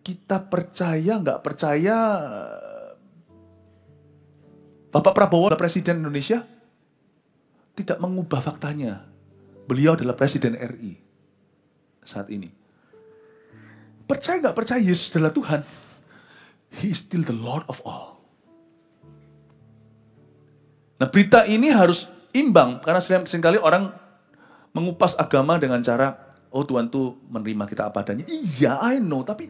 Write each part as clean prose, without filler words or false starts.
kita percaya nggak percaya Bapak Prabowo adalah Presiden Indonesia, tidak mengubah faktanya. Beliau adalah Presiden RI saat ini. Percaya nggak percaya Yesus adalah Tuhan, He is still the Lord of all. Nah, berita ini harus imbang, karena seringkali orang mengupas agama dengan cara, oh Tuhan tuh menerima kita apa adanya. Iya, I know, tapi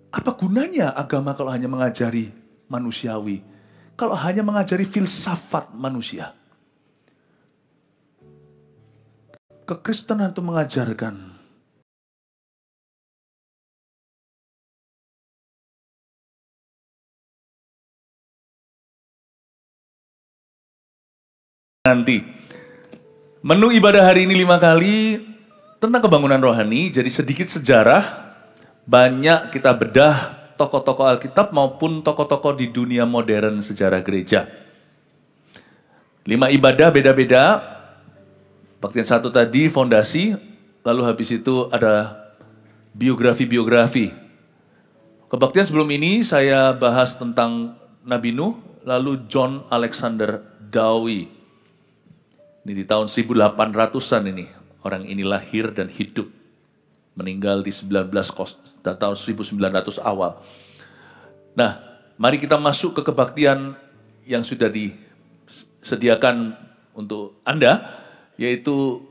apa gunanya agama kalau hanya mengajari manusiawi? Kalau hanya mengajari filsafat manusia? Kekristenan itu mengajarkan nanti. Menu ibadah hari ini 5 kali tentang kebangunan rohani, jadi sedikit sejarah, banyak kita bedah tokoh-tokoh Alkitab maupun tokoh-tokoh di dunia modern sejarah gereja. 5 ibadah beda-beda. Baktian 1 tadi fondasi, lalu habis itu ada biografi-biografi. Kebaktian sebelum ini saya bahas tentang Nabi Nuh, lalu John Alexander Dowie. Ini di tahun 1800-an ini, orang ini lahir dan hidup. Meninggal di tahun 1900 awal. Nah, mari kita masuk ke kebaktian yang sudah disediakan untuk Anda, yaitu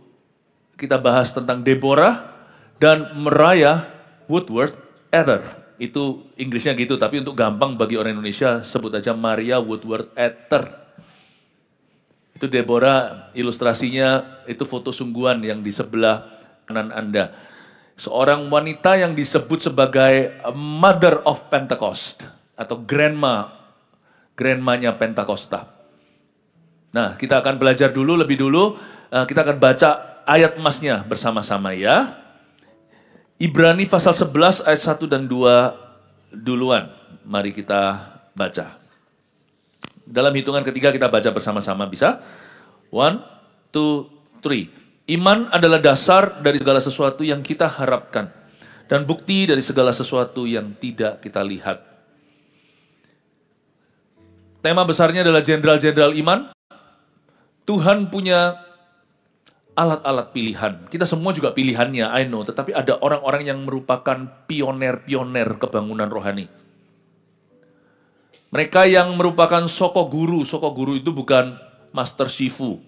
kita bahas tentang Deborah dan Mariah Woodworth Ether. Itu Inggrisnya gitu, tapi untuk gampang bagi orang Indonesia sebut aja Maria Woodworth Ether. Itu Deborah, ilustrasinya itu foto sungguhan yang di sebelah kanan Anda. Seorang wanita yang disebut sebagai Mother of Pentecost atau grandmanya Pentakosta. Nah, kita akan belajar dulu, lebih dulu, kita akan baca ayat emasnya bersama-sama ya. Ibrani pasal 11 ayat 1 dan 2 duluan. Mari kita baca. Dalam hitungan ketiga kita baca bersama-sama, bisa? 1, 2, 3. Iman adalah dasar dari segala sesuatu yang kita harapkan dan bukti dari segala sesuatu yang tidak kita lihat. Tema besarnya adalah jenderal-jenderal iman. Tuhan punya alat-alat pilihan. Kita semua juga pilihannya, I know. Tetapi ada orang-orang yang merupakan pioner-pioner kebangunan rohani. Mereka yang merupakan soko guru. Soko guru itu bukan master shifu.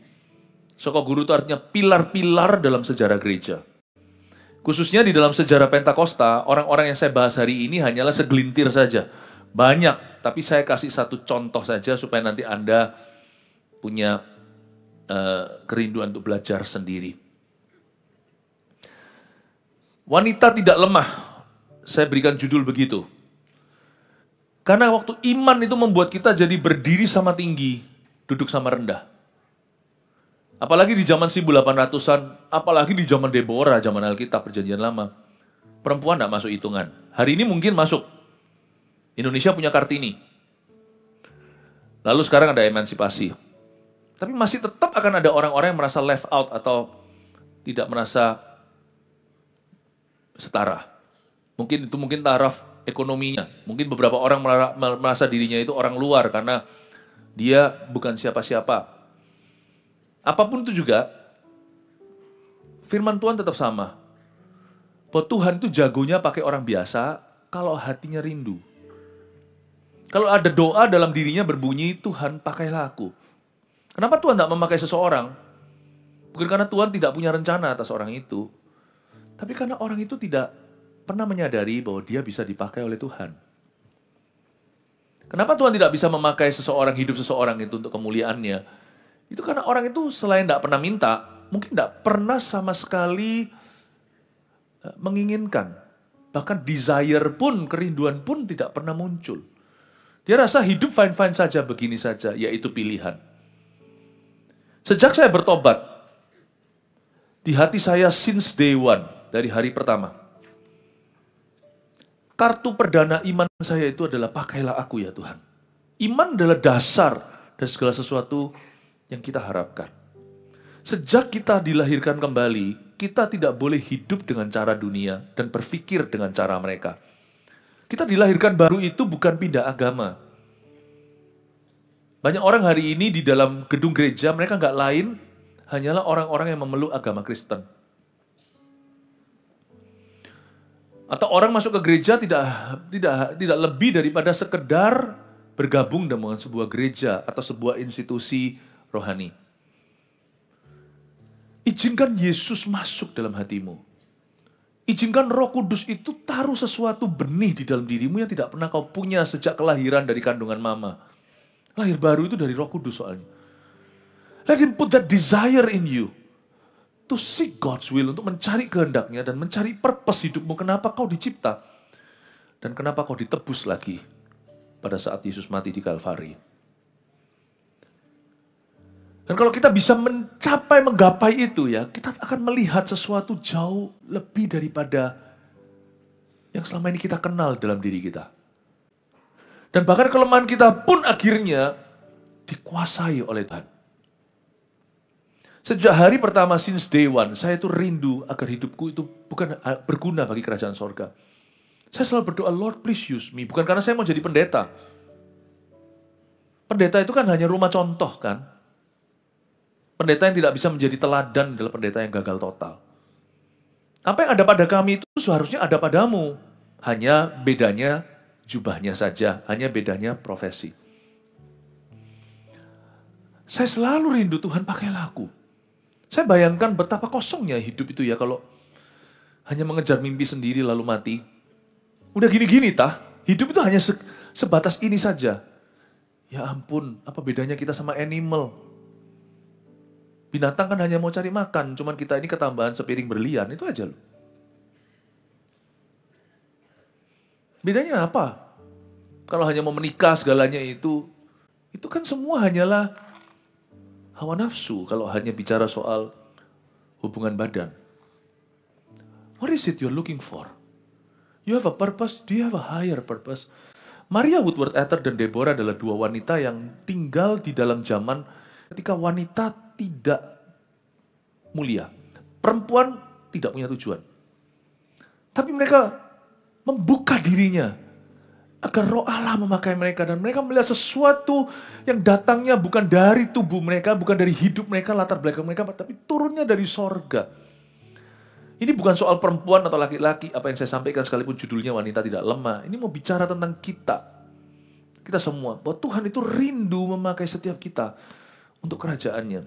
Soko guru itu artinya pilar-pilar dalam sejarah gereja. Khususnya di dalam sejarah Pentakosta, orang-orang yang saya bahas hari ini hanyalah segelintir saja. Banyak, tapi saya kasih satu contoh saja supaya nanti Anda punya kerinduan untuk belajar sendiri. Wanita tidak lemah, saya berikan judul begitu. Karena waktu iman itu membuat kita jadi berdiri sama tinggi, duduk sama rendah. Apalagi di zaman 1800-an, apalagi di zaman Deborah, zaman Alkitab, Perjanjian Lama. Perempuan tidak masuk hitungan. Hari ini mungkin masuk. Indonesia punya Kartini. Lalu sekarang ada emansipasi. Tapi masih tetap akan ada orang-orang yang merasa left out atau tidak merasa setara. Mungkin itu taraf ekonominya. Mungkin beberapa orang merasa dirinya itu orang luar karena dia bukan siapa-siapa. Apapun itu juga, firman Tuhan tetap sama. Bahwa Tuhan itu jagonya pakai orang biasa kalau hatinya rindu. Kalau ada doa dalam dirinya berbunyi, Tuhan pakailah aku. Kenapa Tuhan tidak memakai seseorang? Bukan karena Tuhan tidak punya rencana atas orang itu. Tapi karena orang itu tidak pernah menyadari bahwa dia bisa dipakai oleh Tuhan. Kenapa Tuhan tidak bisa memakai seseorang, hidup seseorang itu untuk kemuliaannya? Itu karena orang itu selain tidak pernah minta, mungkin tidak pernah sama sekali menginginkan. Bahkan desire pun, kerinduan pun tidak pernah muncul. Dia rasa hidup fine-fine saja, begini saja, yaitu pilihan. Sejak saya bertobat, di hati saya since day one, dari hari pertama. Kartu perdana iman saya itu adalah pakailah aku ya Tuhan. Iman adalah dasar dari segala sesuatu yang kita harapkan. Sejak kita dilahirkan kembali, kita tidak boleh hidup dengan cara dunia dan berpikir dengan cara mereka. Kita dilahirkan baru itu bukan pindah agama. Banyak orang hari ini di dalam gedung gereja, mereka nggak lain, hanyalah orang-orang yang memeluk agama Kristen. Atau orang masuk ke gereja tidak lebih daripada sekedar bergabung dengan sebuah gereja atau sebuah institusi rohani. Izinkan Yesus masuk dalam hatimu. Izinkan Roh Kudus itu taruh sesuatu benih di dalam dirimu yang tidak pernah kau punya sejak kelahiran dari kandungan mama. Lahir baru itu dari Roh Kudus soalnya. Let him put that desire in you. To seek God's will, untuk mencari kehendaknya dan mencari purpose hidupmu. Kenapa kau dicipta? Dan kenapa kau ditebus lagi pada saat Yesus mati di Kalvari. Dan kalau kita bisa menggapai itu ya, kita akan melihat sesuatu jauh lebih daripada yang selama ini kita kenal dalam diri kita. Dan bahkan kelemahan kita pun akhirnya dikuasai oleh Tuhan. Sejak hari pertama, since day one, saya itu rindu agar hidupku itu bukan berguna bagi kerajaan sorga. Saya selalu berdoa, Lord please use me. Bukan karena saya mau jadi pendeta. Pendeta itu kan hanya rumah contoh kan. Pendeta yang tidak bisa menjadi teladan adalah pendeta yang gagal total. Apa yang ada pada kami itu seharusnya ada padamu. Hanya bedanya jubahnya saja, hanya bedanya profesi. Saya selalu rindu Tuhan pakailah aku. Saya bayangkan betapa kosongnya hidup itu ya kalau hanya mengejar mimpi sendiri lalu mati. Udah gini-gini tah, hidup itu hanya sebatas ini saja. Ya ampun, apa bedanya kita sama animal? Binatang kan hanya mau cari makan, cuman kita ini ketambahan sepiring berlian, itu aja loh. Bedanya apa? Kalau hanya mau menikah segalanya itu kan semua hanyalah hawa nafsu kalau hanya bicara soal hubungan badan. What is it you're looking for? You have a purpose? Do you have a higher purpose? Maria Woodworth Etter dan Deborah adalah dua wanita yang tinggal di dalam zaman ketika wanita tidak mulia. Perempuan tidak punya tujuan. Tapi mereka membuka dirinya agar Roh Allah memakai mereka dan mereka melihat sesuatu yang datangnya bukan dari tubuh mereka, bukan dari hidup mereka, latar belakang mereka, tapi turunnya dari sorga. Ini bukan soal perempuan atau laki-laki, apa yang saya sampaikan sekalipun judulnya wanita tidak lemah. Ini mau bicara tentang kita. Kita semua, bahwa Tuhan itu rindu memakai setiap kita untuk kerajaannya.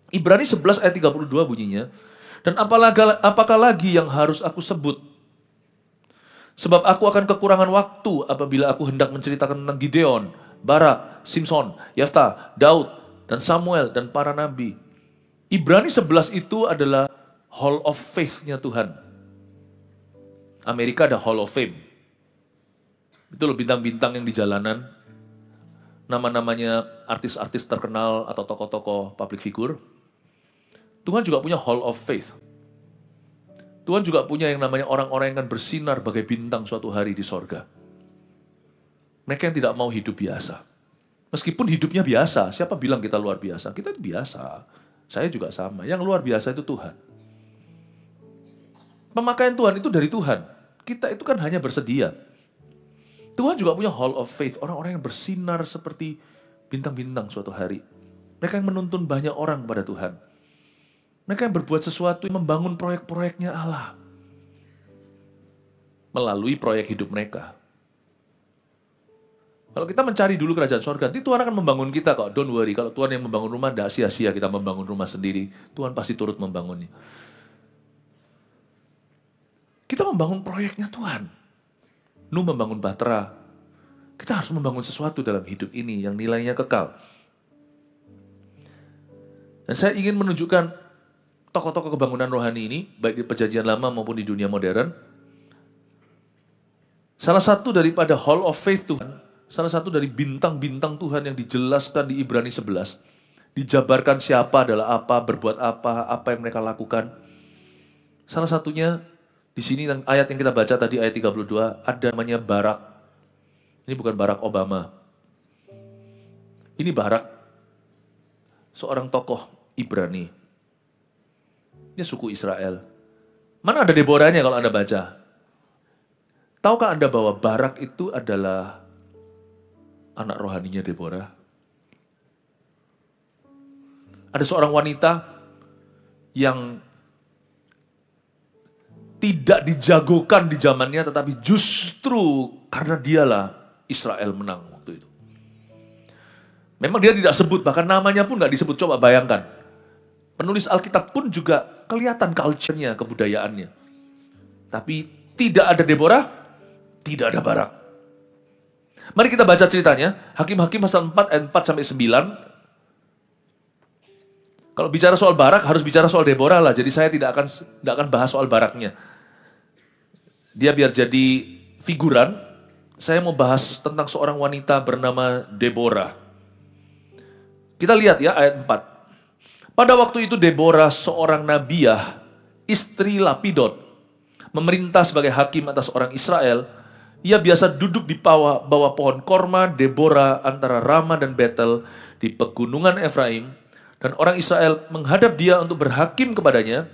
Ibrani 11 ayat 32 bunyinya, dan apakah lagi yang harus aku sebut? Sebab aku akan kekurangan waktu apabila aku hendak menceritakan tentang Gideon, Barak, Simson, Yefta, Daud, dan Samuel, dan para nabi. Ibrani 11 itu adalah Hall of Faith-nya Tuhan. Amerika ada Hall of Fame. Itu loh bintang-bintang yang di jalanan. Nama-namanya artis-artis terkenal atau tokoh-tokoh public figure. Tuhan juga punya Hall of Faith. Tuhan juga punya yang namanya orang-orang yang akan bersinar bagai bintang suatu hari di sorga. Mereka yang tidak mau hidup biasa. Meskipun hidupnya biasa, siapa bilang kita luar biasa? Kita itu biasa. Saya juga sama. Yang luar biasa itu Tuhan. Pemakaian Tuhan itu dari Tuhan. Kita itu kan hanya bersedia. Tuhan juga punya Hall of Faith. Orang-orang yang bersinar seperti bintang-bintang suatu hari. Mereka yang menuntun banyak orang kepada Tuhan. Mereka yang berbuat sesuatu, yang membangun proyek-proyeknya Allah. Melalui proyek hidup mereka. Kalau kita mencari dulu kerajaan sorga, nanti Tuhan akan membangun kita kok. Don't worry, kalau Tuhan yang membangun rumah, tidak sia-sia kita membangun rumah sendiri. Tuhan pasti turut membangunnya. Kita membangun proyeknya Tuhan. Nuh membangun Bahtera. Kita harus membangun sesuatu dalam hidup ini yang nilainya kekal. Dan saya ingin menunjukkan tokoh-tokoh kebangunan rohani ini, baik di perjanjian lama maupun di dunia modern. Salah satu daripada Hall of Faith Tuhan, salah satu dari bintang-bintang Tuhan yang dijelaskan di Ibrani 11, dijabarkan siapa adalah apa, berbuat apa yang mereka lakukan. Salah satunya di sini ayat yang kita baca tadi, ayat 32, ada namanya Barak. Ini bukan Barack Obama. Ini Barak, seorang tokoh Ibrani. Dia suku Israel. Mana ada Deborahnya kalau Anda baca? Tahukah Anda bahwa Barak itu adalah anak rohaninya Deborah? Ada seorang wanita yang tidak dijagokan di zamannya, tetapi justru karena dialah Israel menang waktu itu. Memang dia tidak sebut, bahkan namanya pun nggak disebut. Coba bayangkan. Penulis Alkitab pun juga kelihatan culture-nya, kebudayaannya. Tapi tidak ada Deborah, tidak ada Barak. Mari kita baca ceritanya, Hakim-Hakim pasal 4 ayat 4-9. Kalau bicara soal Barak, harus bicara soal Deborah lah. Jadi saya tidak akan bahas soal Baraknya. Dia biar jadi figuran, saya mau bahas tentang seorang wanita bernama Deborah. Kita lihat ya ayat 4. Pada waktu itu Deborah seorang nabiah, istri Lapidot, memerintah sebagai hakim atas orang Israel. Ia biasa duduk di bawah pohon korma Deborah antara Rama dan Betel di pegunungan Efraim. Dan orang Israel menghadap dia untuk berhakim kepadanya.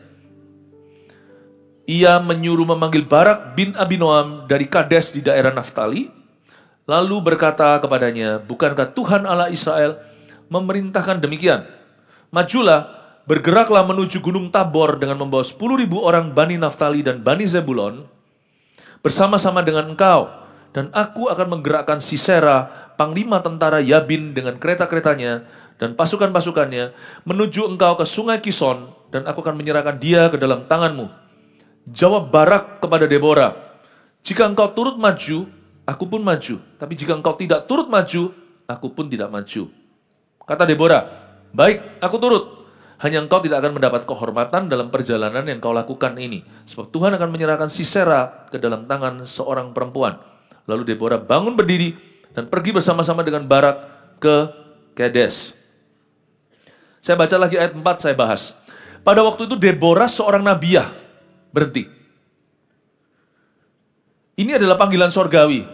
Ia menyuruh memanggil Barak bin Abinoam dari Kades di daerah Naftali. Lalu berkata kepadanya, bukankah Tuhan Allah Israel memerintahkan demikian? Majulah, bergeraklah menuju Gunung Tabor dengan membawa 10.000 orang Bani Naftali dan Bani Zebulon bersama-sama dengan engkau. Dan aku akan menggerakkan Sisera, panglima tentara Yabin dengan kereta-keretanya dan pasukan-pasukannya menuju engkau ke sungai Kison, dan aku akan menyerahkan dia ke dalam tanganmu. Jawab Barak kepada Deborah, jika engkau turut maju, aku pun maju. Tapi jika engkau tidak turut maju, aku pun tidak maju. Kata Deborah, baik, aku turut. Hanya engkau tidak akan mendapat kehormatan dalam perjalanan yang kau lakukan ini. Sebab Tuhan akan menyerahkan Sisera ke dalam tangan seorang perempuan. Lalu Deborah bangun berdiri dan pergi bersama-sama dengan Barak ke Kades. Saya baca lagi ayat 4, saya bahas. Pada waktu itu Deborah seorang nabiah. Berhenti. Ini adalah panggilan sorgawi.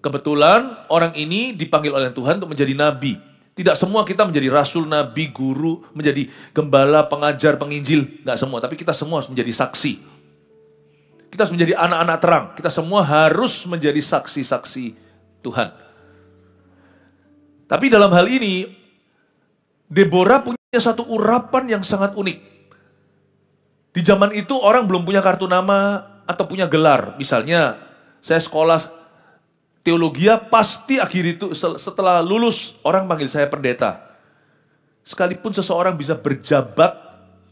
Kebetulan orang ini dipanggil oleh Tuhan untuk menjadi nabi. Tidak semua kita menjadi rasul, nabi, guru, menjadi gembala, pengajar, penginjil. Tidak semua, tapi kita semua harus menjadi saksi. Kita harus menjadi anak-anak terang. Kita semua harus menjadi saksi-saksi Tuhan. Tapi dalam hal ini, Deborah punya satu urapan yang sangat unik. Di zaman itu orang belum punya kartu nama atau punya gelar. Misalnya, saya sekolah teologi, pasti akhir itu setelah lulus orang panggil saya pendeta. Sekalipun seseorang bisa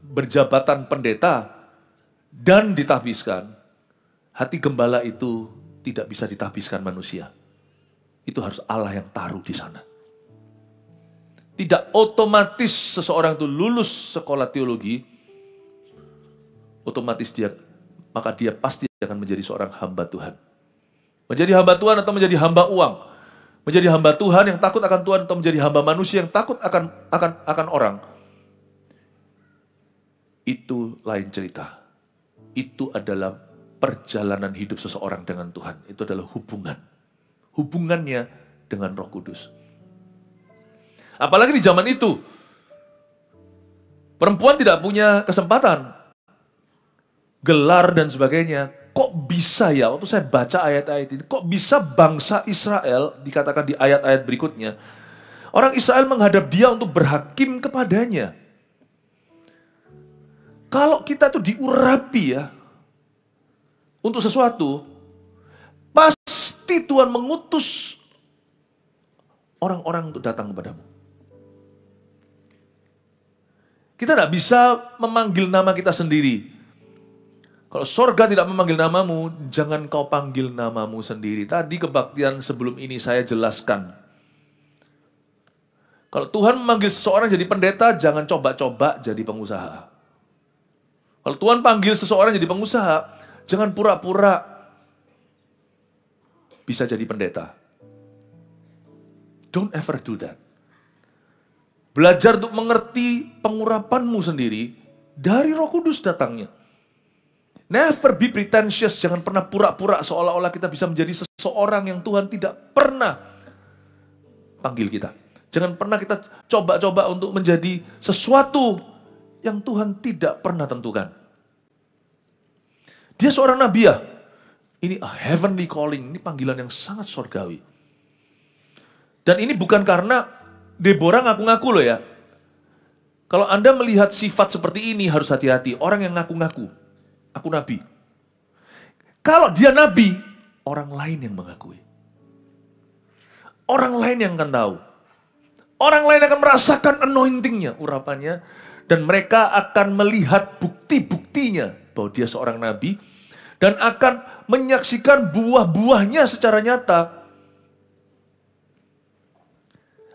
berjabatan pendeta dan ditahbiskan, hati gembala itu tidak bisa ditahbiskan manusia. Itu harus Allah yang taruh di sana. Tidak otomatis seseorang itu lulus sekolah teologi, otomatis dia pasti akan menjadi seorang hamba Tuhan. Menjadi hamba Tuhan atau menjadi hamba uang. Menjadi hamba Tuhan yang takut akan Tuhan atau menjadi hamba manusia yang takut akan orang. Itu lain cerita. Itu adalah perjalanan hidup seseorang dengan Tuhan. Itu adalah hubungan. Hubungannya dengan Roh Kudus. Apalagi di zaman itu, perempuan tidak punya kesempatan, gelar dan sebagainya. Kok bisa ya, waktu saya baca ayat-ayat ini, kok bisa bangsa Israel, dikatakan di ayat-ayat berikutnya, orang Israel menghadap dia untuk berhakim kepadanya. Kalau kita tuh diurapi ya, untuk sesuatu, pasti Tuhan mengutus orang-orang untuk datang kepadamu. Kita tidak bisa memanggil nama kita sendiri. Kalau sorga tidak memanggil namamu, jangan kau panggil namamu sendiri. Tadi kebaktian sebelum ini saya jelaskan. Kalau Tuhan memanggil seseorang jadi pendeta, jangan coba-coba jadi pengusaha. Kalau Tuhan panggil seseorang jadi pengusaha, jangan pura-pura bisa jadi pendeta. Don't ever do that. Belajar untuk mengerti pengurapanmu sendiri dari Roh Kudus datangnya. Never be pretentious, jangan pernah pura-pura seolah-olah kita bisa menjadi seseorang yang Tuhan tidak pernah panggil kita. Jangan pernah kita coba-coba untuk menjadi sesuatu yang Tuhan tidak pernah tentukan. Dia seorang nabi ya. Ini a heavenly calling, ini panggilan yang sangat surgawi. Dan ini bukan karena Deborah ngaku-ngaku loh ya. Kalau Anda melihat sifat seperti ini harus hati-hati. Orang yang ngaku-ngaku, aku nabi. Kalau dia nabi, orang lain yang mengakui. Orang lain yang akan tahu. Orang lain akan merasakan anointingnya, urapannya. Dan mereka akan melihat bukti-buktinya bahwa dia seorang nabi. Dan akan menyaksikan buah-buahnya secara nyata.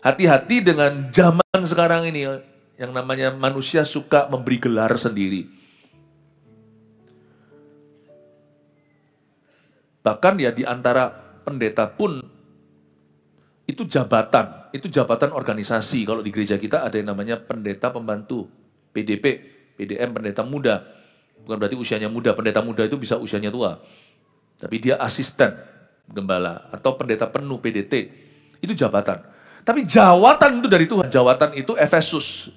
Hati-hati dengan zaman sekarang ini, yang namanya manusia suka memberi gelar sendiri. Bahkan ya di antara pendeta pun, itu jabatan organisasi. Kalau di gereja kita ada yang namanya pendeta pembantu, PDP, PDM, pendeta muda. Bukan berarti usianya muda, pendeta muda itu bisa usianya tua. Tapi dia asisten gembala atau pendeta penuh, PDT. Itu jabatan. Tapi jawatan itu dari Tuhan. Jawatan itu Efesus.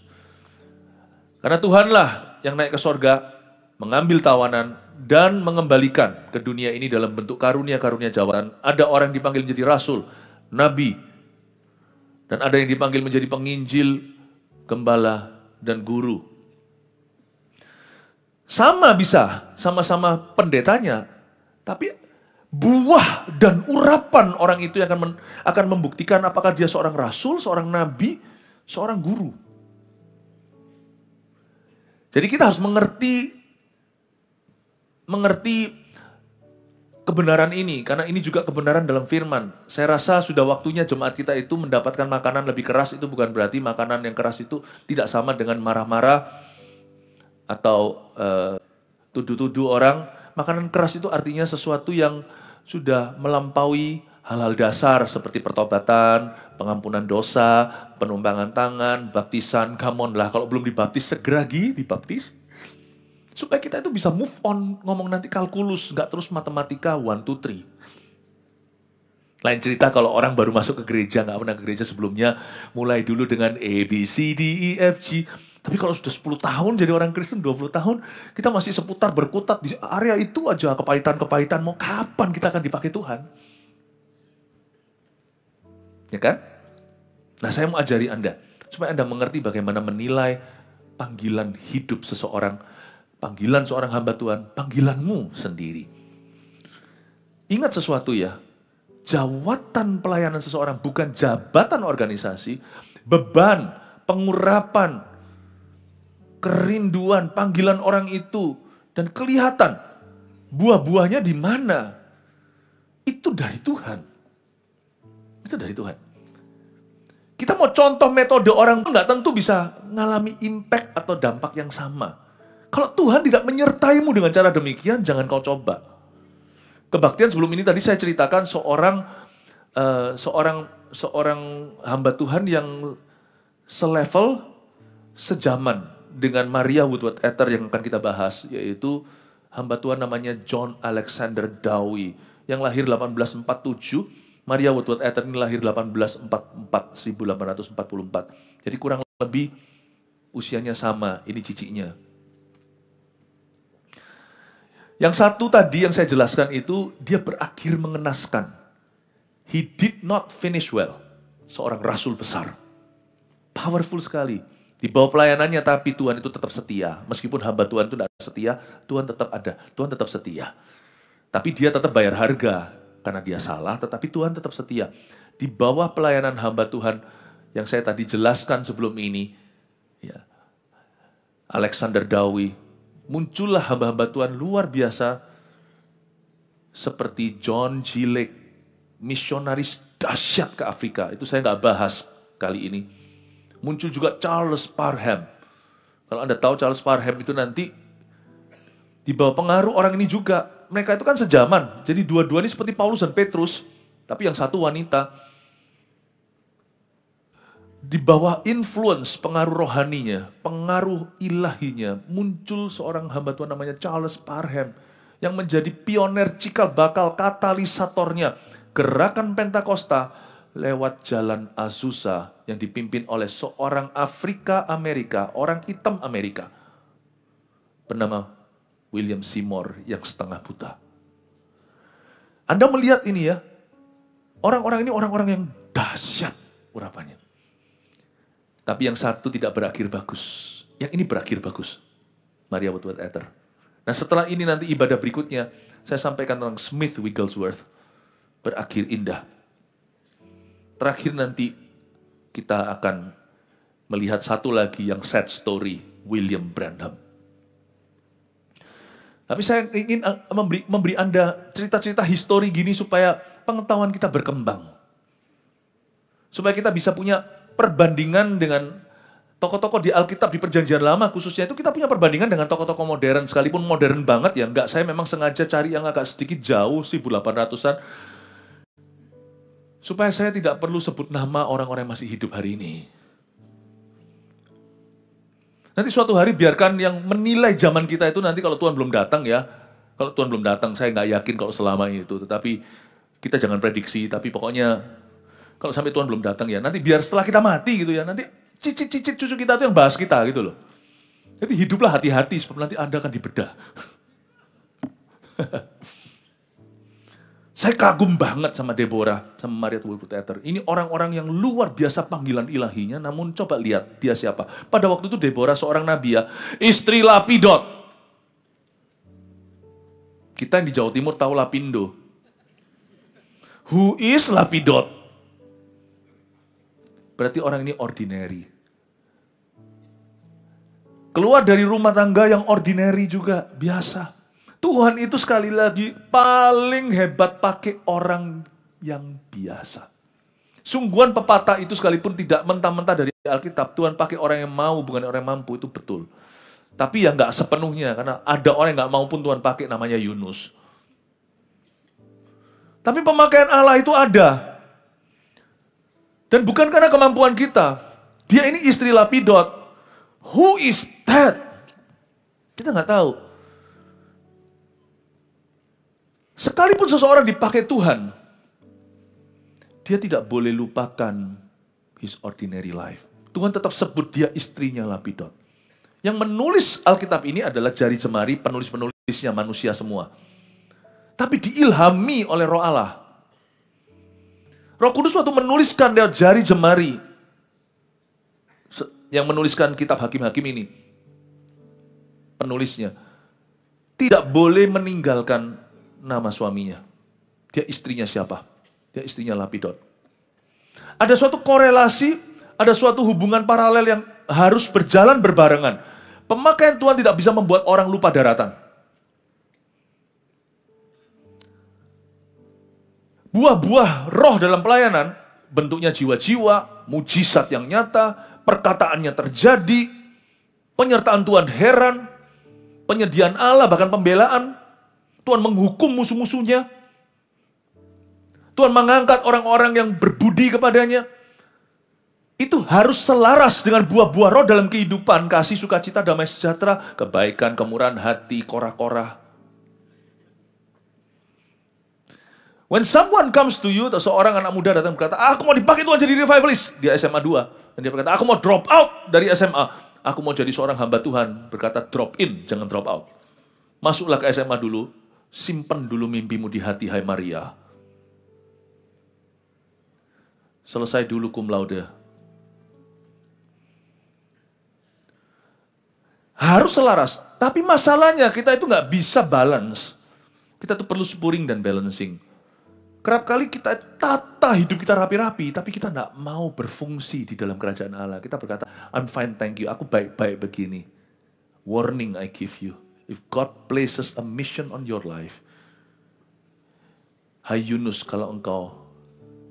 Karena Tuhanlah yang naik ke sorga, mengambil tawanan, dan mengembalikan ke dunia ini dalam bentuk karunia-karunia jawatan. Ada orang yang dipanggil menjadi rasul, nabi, dan ada yang dipanggil menjadi penginjil, gembala, dan guru. Sama bisa, sama-sama pendetanya, tapi buah dan urapan orang itu yang akan membuktikan apakah dia seorang rasul, seorang nabi, seorang guru. Jadi kita harus mengerti kebenaran ini, karena ini juga kebenaran dalam firman. Saya rasa sudah waktunya jemaat kita itu mendapatkan makanan lebih keras. Itu bukan berarti makanan yang keras itu tidak sama dengan marah-marah atau tuduh-tuduh orang. Makanan keras itu artinya sesuatu yang sudah melampaui hal-hal dasar seperti pertobatan, pengampunan dosa, penumpangan tangan, baptisan. Come on lah, kalau belum dibaptis segera dibaptis. Supaya kita itu bisa move on, ngomong nanti kalkulus, nggak terus matematika 1, 2, 3. Lain cerita kalau orang baru masuk ke gereja, nggak pernah ke gereja sebelumnya, mulai dulu dengan A, B, C, D, E, F, G. Tapi kalau sudah 10 tahun jadi orang Kristen, 20 tahun, kita masih seputar berkutat di area itu aja, kepahitan-kepahitan, mau kapan kita akan dipakai Tuhan? Ya kan? Nah, saya mau ajari Anda, supaya Anda mengerti bagaimana menilai panggilan hidup seseorang, panggilan seorang hamba Tuhan, panggilanmu sendiri. Ingat sesuatu ya, jawatan pelayanan seseorang bukan jabatan organisasi, beban, pengurapan, kerinduan, panggilan orang itu, dan kelihatan buah-buahnya di mana. Itu dari Tuhan. Itu dari Tuhan. Kita mau contoh metode orang, nggak tentu bisa ngalami impact atau dampak yang sama. Kalau Tuhan tidak menyertaimu dengan cara demikian, jangan kau coba. Kebaktian sebelum ini tadi saya ceritakan seorang hamba Tuhan yang selevel, sejaman dengan Maria Woodworth Etter yang akan kita bahas, yaitu hamba Tuhan namanya John Alexander Dowie yang lahir 1847. Maria Woodworth Etter ini lahir 1844. Jadi kurang lebih usianya sama, ini cicinya. Yang satu tadi yang saya jelaskan itu, dia berakhir mengenaskan. He did not finish well. Seorang rasul besar. Powerful sekali. Di bawah pelayanannya, tapi Tuhan itu tetap setia. Meskipun hamba Tuhan itu tidak setia, Tuhan tetap ada. Tuhan tetap setia. Tapi dia tetap bayar harga. Karena dia salah, tetapi Tuhan tetap setia. Di bawah pelayanan hamba Tuhan yang saya tadi jelaskan sebelum ini, ya, Alexander Dowie, muncullah hamba-hamba Tuhan luar biasa seperti John G. Lake, misionaris dahsyat ke Afrika. Itu saya nggak bahas kali ini. Muncul juga Charles Parham. Kalau Anda tahu Charles Parham itu nanti di bawah pengaruh orang ini juga. Mereka itu kan sejaman. Jadi dua-dua ini seperti Paulus dan Petrus. Tapi yang satu wanita. Di bawah influence, pengaruh rohaninya, pengaruh ilahinya, muncul seorang hamba Tuhan namanya Charles Parham. Yang menjadi pioner cikal bakal katalisatornya. Gerakan Pentakosta lewat jalan Azusa yang dipimpin oleh seorang Afrika Amerika, orang hitam Amerika. bernama William Seymour yang setengah buta. Anda melihat ini ya, orang-orang ini orang-orang yang dahsyat urapannya. Tapi yang satu tidak berakhir bagus, yang ini berakhir bagus. Maria Woodworth Etter. Nah setelah ini nanti ibadah berikutnya, saya sampaikan tentang Smith Wigglesworth, berakhir indah. Terakhir nanti kita akan melihat satu lagi yang sad story, William Branham. Tapi saya ingin memberi Anda cerita-cerita histori gini supaya pengetahuan kita berkembang. Supaya kita bisa punya perbandingan dengan tokoh-tokoh di Alkitab di Perjanjian Lama khususnya itu kita punya perbandingan dengan tokoh-tokoh modern. Sekalipun modern banget ya, enggak, saya memang sengaja cari yang agak sedikit jauh, 1800-an. Supaya saya tidak perlu sebut nama orang-orang yang masih hidup hari ini. Nanti suatu hari biarkan yang menilai zaman kita itu nanti kalau Tuhan belum datang ya. Kalau Tuhan belum datang saya nggak yakin kalau selama itu. Tetapi kita jangan prediksi. Tapi pokoknya kalau sampai Tuhan belum datang ya. Nanti biar setelah kita mati gitu ya. Nanti cicit-cicit cucu kita itu yang bahas kita gitu loh. Jadi hiduplah hati-hati sebab nanti Anda akan dibedah. Saya kagum banget sama Deborah, sama Maria Woodworth Etter. Ini orang-orang yang luar biasa panggilan ilahinya, namun coba lihat dia siapa. Pada waktu itu Deborah seorang nabi ya, istri Lapidot. Kita yang di Jawa Timur tahu Lapindo. Who is Lapidot? Berarti orang ini ordinary. Keluar dari rumah tangga yang ordinary juga, biasa. Tuhan itu sekali lagi paling hebat pakai orang yang biasa. Sungguhan pepatah itu sekalipun tidak mentah-mentah dari Alkitab, Tuhan pakai orang yang mau bukan orang yang mampu, itu betul. Tapi ya nggak sepenuhnya, karena ada orang yang nggak mau pun Tuhan pakai, namanya Yunus. Tapi pemakaian Allah itu ada. Dan bukan karena kemampuan kita. Dia ini istri Lapidot. Who is that? Kita nggak tahu. Sekalipun seseorang dipakai Tuhan, dia tidak boleh lupakan his ordinary life. Tuhan tetap sebut dia istrinya Lapidot. Yang menulis Alkitab ini adalah jari jemari penulis-penulisnya manusia semua. Tapi diilhami oleh Roh Allah. Roh Kudus waktu menuliskan lewat jari jemari, yang menuliskan kitab Hakim-Hakim ini, penulisnya, tidak boleh meninggalkan nama suaminya. Dia istrinya siapa? Dia istrinya Lapidot. Ada suatu korelasi, ada suatu hubungan paralel yang harus berjalan berbarengan. Pemakaian Tuhan tidak bisa membuat orang lupa daratan. Buah-buah roh dalam pelayanan, bentuknya jiwa-jiwa, mujizat yang nyata, perkataannya terjadi, penyertaan Tuhan heran, penyediaan Allah bahkan pembelaan, Tuhan menghukum musuh-musuhnya. Tuhan mengangkat orang-orang yang berbudi kepadanya. Itu harus selaras dengan buah-buah roh dalam kehidupan. Kasih, sukacita, damai sejahtera, kebaikan, kemurahan hati, korah-korah. When someone comes to you, atau seorang anak muda datang berkata, aku mau dipakai Tuhan jadi revivalist. Dia SMA 2. Dan dia berkata, aku mau drop out dari SMA. Aku mau jadi seorang hamba Tuhan. Berkata drop in, jangan drop out. Masuklah ke SMA dulu. Simpan dulu mimpimu di hati, hai Maria. Selesai dulu cum laude. Harus selaras. Tapi masalahnya kita itu nggak bisa balance. Kita tuh perlu spuring dan balancing. Kerap kali kita tata hidup kita rapi-rapi, tapi kita nggak mau berfungsi di dalam kerajaan Allah. Kita berkata, I'm fine, thank you. Aku baik-baik begini. Warning I give you. If God places a mission on your life, hai Yunus, kalau engkau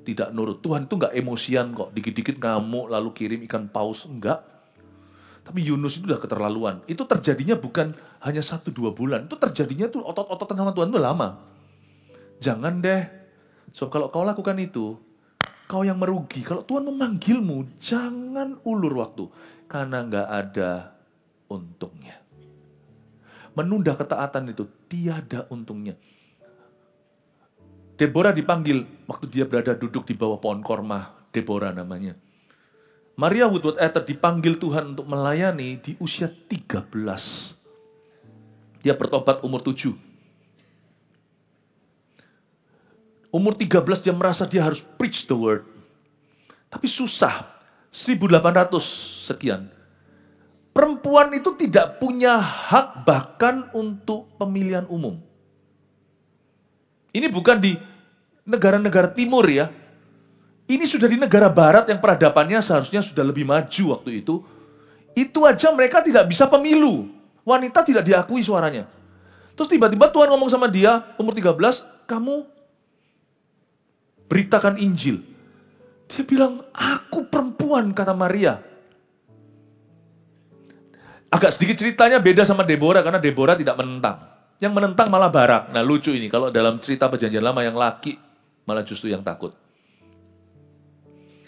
tidak nurut, Tuhan itu nggak emosian kok, dikit-dikit ngamuk lalu kirim ikan paus, enggak. Tapi Yunus itu udah keterlaluan. Itu terjadinya bukan hanya 1-2 bulan, itu terjadinya tuh otot-ototan sama Tuhan itu lama. Jangan deh, so kalau kau lakukan itu, kau yang merugi. Kalau Tuhan memanggilmu, jangan ulur waktu, karena nggak ada untungnya. Menunda ketaatan itu tiada untungnya. Deborah dipanggil waktu dia berada duduk di bawah pohon korma. Deborah namanya. Maria Woodworth Etter dipanggil Tuhan untuk melayani di usia 13. Dia bertobat umur 7. Umur 13 dia merasa dia harus preach the word. Tapi susah. 1800 sekian. Perempuan itu tidak punya hak bahkan untuk pemilihan umum. Ini bukan di negara-negara timur ya. Ini sudah di negara barat yang peradabannya seharusnya sudah lebih maju waktu itu. Itu aja mereka tidak bisa pemilu. Wanita tidak diakui suaranya. Terus tiba-tiba Tuhan ngomong sama dia, umur 13, kamu beritakan Injil. Dia bilang, aku perempuan, kata Maria. Agak sedikit ceritanya beda sama Deborah, karena Deborah tidak menentang. Yang menentang malah Barak. Nah lucu ini, kalau dalam cerita perjanjian lama yang laki, malah justru yang takut.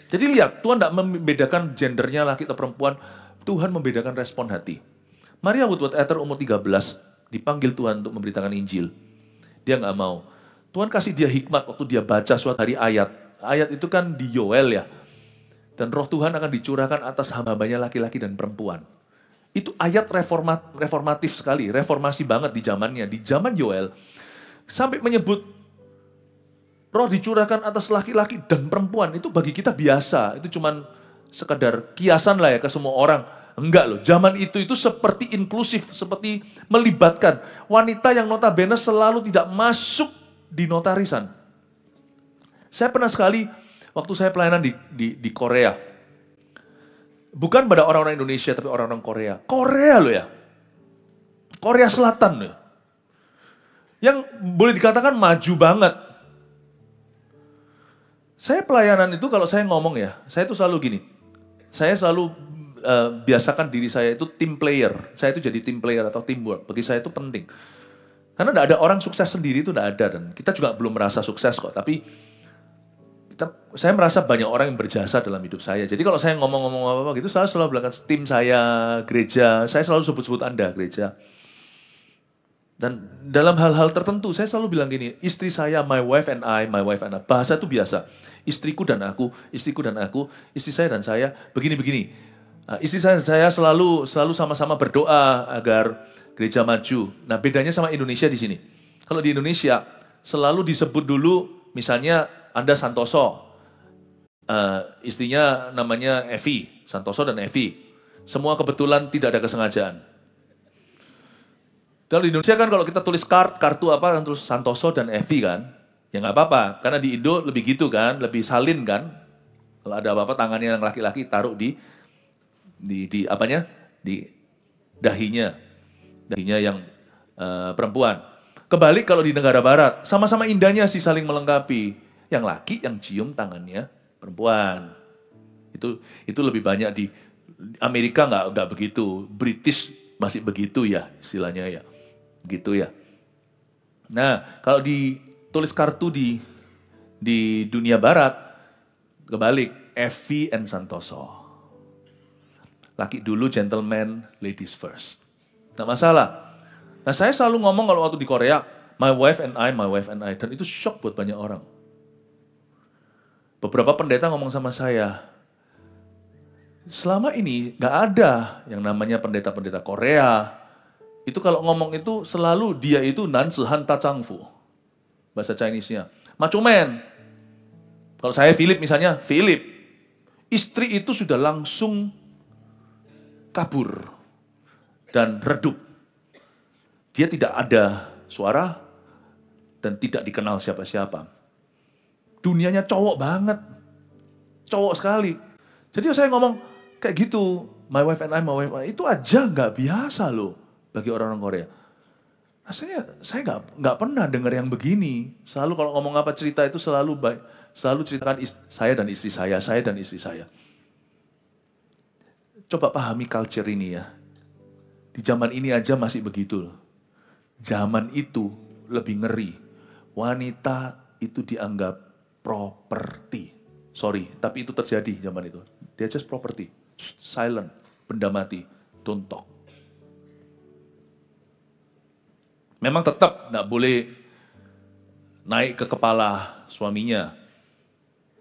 Jadi lihat, Tuhan tidak membedakan gendernya laki atau perempuan, Tuhan membedakan respon hati. Maria Woodworth Etter umur 13, dipanggil Tuhan untuk memberitakan Injil. Dia nggak mau. Tuhan kasih dia hikmat waktu dia baca suatu hari ayat. Ayat itu kan di Yoel ya. Dan roh Tuhan akan dicurahkan atas hamba-hambanya laki-laki dan perempuan. Itu ayat reformatif sekali, reformasi banget di zamannya. Di zaman Yoel, sampai menyebut roh dicurahkan atas laki-laki dan perempuan. Itu bagi kita biasa, itu cuman sekedar kiasan lah ya ke semua orang. Enggak loh, zaman itu seperti inklusif, seperti melibatkan wanita yang notabene selalu tidak masuk di notarisan. Saya pernah sekali, waktu saya pelayanan di Korea, bukan pada orang-orang Indonesia, tapi orang-orang Korea. Korea loh ya, Korea Selatan loh. Yang boleh dikatakan maju banget. Saya pelayanan itu kalau saya ngomong ya, saya itu selalu gini, saya selalu biasakan diri saya itu team player. Saya itu jadi team player atau teamwork. Bagi saya itu penting. Karena tidak ada orang sukses sendiri itu tidak ada. Dan kita juga belum merasa sukses kok. Tapi saya merasa banyak orang yang berjasa dalam hidup saya. Jadi kalau saya ngomong-ngomong apa-apa gitu, saya selalu bilang tim saya, gereja, saya selalu sebut-sebut Anda, gereja. Dan dalam hal-hal tertentu, saya selalu bilang gini, istri saya, my wife and I. Bahasa itu biasa. Istriku dan aku, istri saya dan saya, begini-begini. Istri saya selalu sama-sama berdoa agar gereja maju. Nah bedanya sama Indonesia di sini. Kalau di Indonesia, selalu disebut dulu, misalnya Anda Santoso, istrinya namanya Evi, Santoso dan Evi. Semua kebetulan tidak ada kesengajaan. Kalau di Indonesia kan kalau kita tulis kartu apa kan terus Santoso dan Evi kan, ya nggak apa-apa. Karena di Indo lebih gitu kan, lebih salin kan. Kalau ada apa-apa tangannya yang laki-laki taruh di apanya, di dahinya yang perempuan. Kebalik kalau di negara barat, sama-sama indahnya sih saling melengkapi. Yang laki yang cium tangannya perempuan. Itu lebih banyak di Amerika nggak begitu. British masih begitu ya istilahnya ya. Gitu ya. Nah, kalau ditulis kartu di dunia barat, kebalik, Evi and Santoso. Laki dulu, gentleman, ladies first. Nggak masalah. Nah, saya selalu ngomong kalau waktu di Korea, my wife and I. Dan itu shock buat banyak orang. Beberapa pendeta ngomong sama saya, selama ini nggak ada yang namanya pendeta-pendeta Korea. Itu kalau ngomong itu selalu dia itu nansuhan tacangfu. Bahasa Chinese-nya. Macho man. Kalau saya Philip misalnya, Philip. Istri itu sudah langsung kabur dan redup. Dia tidak ada suara dan tidak dikenal siapa-siapa. Dunianya cowok banget. Cowok sekali. Jadi saya ngomong kayak gitu. My wife and I. Itu aja nggak biasa loh bagi orang-orang Korea. Rasanya saya nggak pernah dengar yang begini. Selalu kalau ngomong apa cerita itu selalu ceritakan saya dan istri saya. Coba pahami culture ini ya. Di zaman ini aja masih begitu loh. Zaman itu lebih ngeri. Wanita itu dianggap properti. Sorry, tapi itu terjadi zaman itu. Dia just property. Silent, benda mati, don't talk. Memang tetap nggak boleh naik ke kepala suaminya.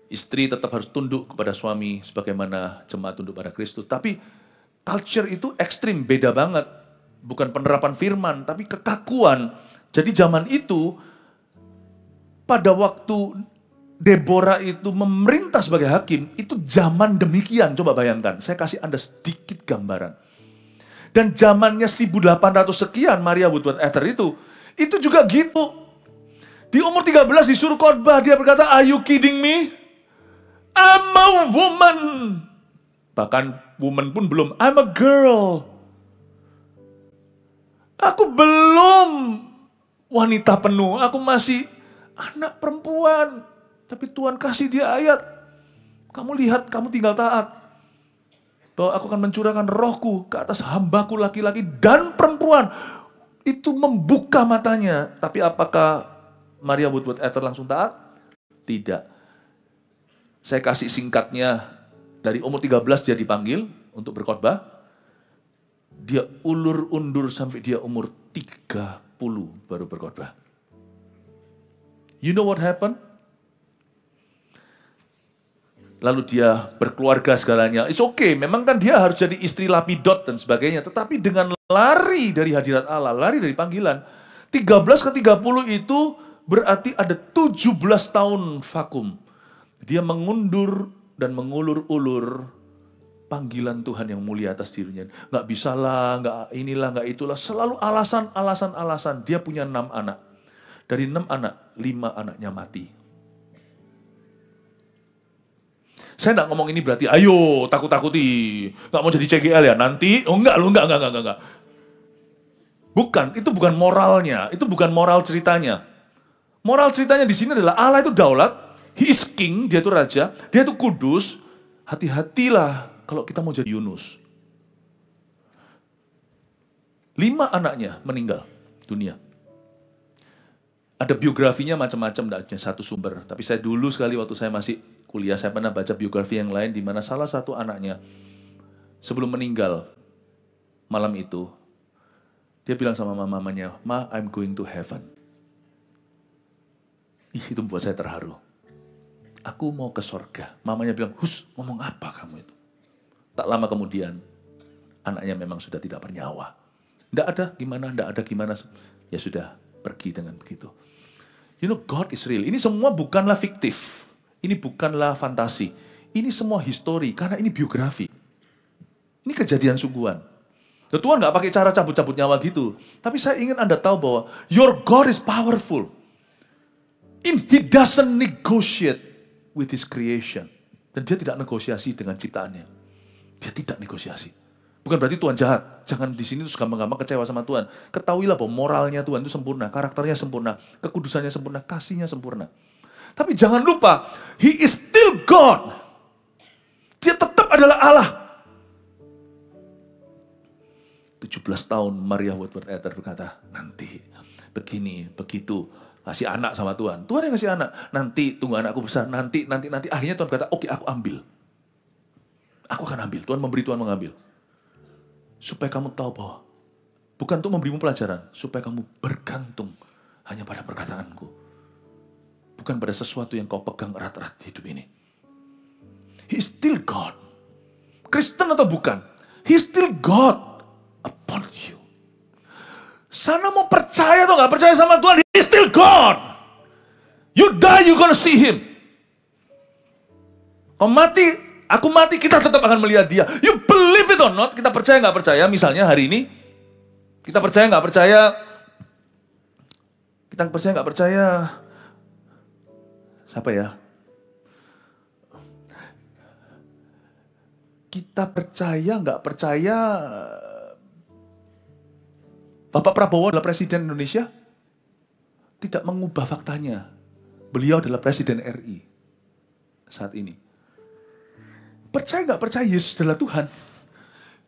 Istri tetap harus tunduk kepada suami sebagaimana jemaat tunduk pada Kristus. Tapi culture itu ekstrim, beda banget. bukan penerapan firman, tapi kekakuan. Jadi zaman itu, pada waktu Deborah itu memerintah sebagai hakim, itu zaman demikian. Coba bayangkan, saya kasih Anda sedikit gambaran. Dan zamannya 1800 sekian, Maria Woodworth Etter itu juga gitu. Di umur 13 disuruh khotbah, dia berkata, "Are you kidding me? I'm a woman." Bahkan woman pun belum, "I'm a girl." Aku belum wanita penuh, aku masih anak perempuan. Tapi Tuhan kasih dia ayat. Kamu lihat, kamu tinggal taat. Bahwa aku akan mencurahkan rohku ke atas hambaku laki-laki dan perempuan. Itu membuka matanya. Tapi apakah Maria Woodworth Etter langsung taat? Tidak. Saya kasih singkatnya, dari umur 13 dia dipanggil untuk berkhotbah. Dia ulur undur sampai dia umur 30 baru berkhotbah. You know what happened? Lalu dia berkeluarga segalanya. It's okay, memang kan dia harus jadi istri lapidot dan sebagainya. Tetapi dengan lari dari hadirat Allah, lari dari panggilan. 13 ke 30 itu berarti ada 17 tahun vakum. Dia mengundur dan mengulur-ulur panggilan Tuhan yang mulia atas dirinya. Nggak bisa lah, nggak inilah, nggak itulah. Selalu alasan. Dia punya 6 anak. Dari 6 anak, 5 anaknya mati. Saya nggak ngomong ini berarti, ayo takut-takuti. Nggak mau jadi CGL ya nanti. Oh enggak. Bukan, itu bukan moralnya. Itu bukan moral ceritanya. Moral ceritanya di sini adalah Allah itu daulat. He is king, dia itu raja. Dia itu kudus. Hati-hatilah kalau kita mau jadi Yunus. 5 anaknya meninggal dunia. Ada biografinya macam-macam, tidak hanya satu sumber. Tapi saya dulu sekali waktu saya masih kuliah, saya pernah baca biografi yang lain di mana salah satu anaknya sebelum meninggal malam itu, dia bilang sama mamanya, "Ma, I'm going to heaven." Itu membuat saya terharu. Aku mau ke sorga. Mamanya bilang, "Hus, ngomong apa kamu itu?" Tak lama kemudian, anaknya memang sudah tidak bernyawa. Tidak ada gimana. Ya sudah, pergi dengan begitu. You know, God is real. Ini semua bukanlah fiktif. Ini bukanlah fantasi. Ini semua histori, karena ini biografi. Ini kejadian sungguhan. Tuhan nggak pakai cara cabut-cabut nyawa gitu. Tapi saya ingin Anda tahu bahwa your God is powerful. He doesn't negotiate with his creation. Dan dia tidak negosiasi dengan ciptaannya. Dia tidak negosiasi. Bukan berarti Tuhan jahat. Jangan di sini terus gampang-gampang kecewa sama Tuhan. Ketahuilah bahwa moralnya Tuhan itu sempurna, karakternya sempurna, kekudusannya sempurna, kasihnya sempurna. Tapi jangan lupa, He is still God. Dia tetap adalah Allah. 17 tahun Maria Woodworth Etter berkata, nanti begini, begitu. Kasih anak sama Tuhan. Tuhan yang kasih anak. Nanti tunggu anakku besar. Nanti. Akhirnya Tuhan berkata, oke, aku ambil. Aku akan ambil. Tuhan memberi, Tuhan mengambil. Supaya kamu tahu bahwa bukan untuk memberimu pelajaran, supaya kamu bergantung hanya pada perkataanku. Bukan pada sesuatu yang kau pegang erat-erat di hidup ini. He is still God. Kristen atau bukan, He is still God upon you. Sana mau percaya atau gak percaya sama Tuhan, He is still God. You die, you gonna see Him. Kau mati, aku mati, kita tetap akan melihat Dia. You believe it or not, kita percaya nggak percaya, misalnya hari ini, kita percaya nggak percaya, siapa ya? Kita percaya nggak percaya, Bapak Prabowo adalah Presiden Indonesia, tidak mengubah faktanya. Beliau adalah Presiden RI saat ini. Percaya nggak percaya Yesus adalah Tuhan,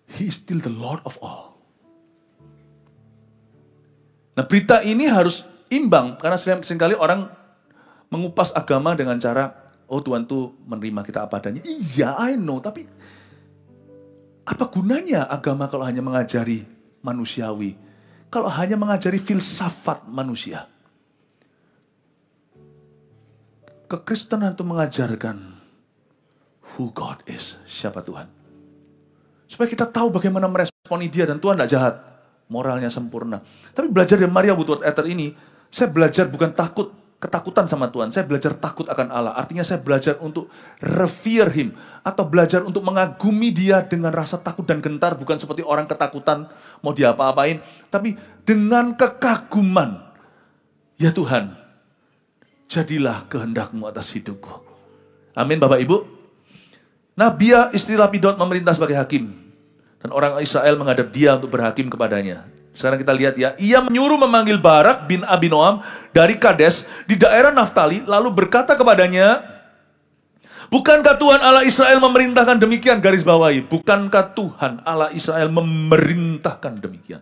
He is still the Lord of all. Nah, berita ini harus imbang, karena seringkali orang mengupas agama dengan cara, oh Tuhan tuh menerima kita apa adanya. Iya, I know, tapi apa gunanya agama kalau hanya mengajari manusiawi? Kalau hanya mengajari filsafat manusia? Kekristenan itu mengajarkan who God is, siapa Tuhan. Supaya kita tahu bagaimana meresponi Dia, dan Tuhan tidak jahat. moralnya sempurna. Tapi belajar dari Maria Woodworth Etter ini, saya belajar bukan ketakutan sama Tuhan. Saya belajar takut akan Allah. Artinya saya belajar untuk revere Him. Atau belajar untuk mengagumi Dia dengan rasa takut dan gentar. Bukan seperti orang ketakutan mau diapa-apain. Tapi dengan kekaguman. Ya Tuhan, jadilah kehendak-Mu atas hidupku. Amin Bapak Ibu. Nabia istri Lapidot memerintah sebagai hakim. Dan orang Israel menghadap dia untuk berhakim kepadanya. Sekarang kita lihat ya, ia menyuruh memanggil Barak bin Abinoam dari Kades di daerah Naftali, lalu berkata kepadanya, bukankah Tuhan Allah Israel memerintahkan demikian? Garis bawahi, bukankah Tuhan Allah Israel memerintahkan demikian?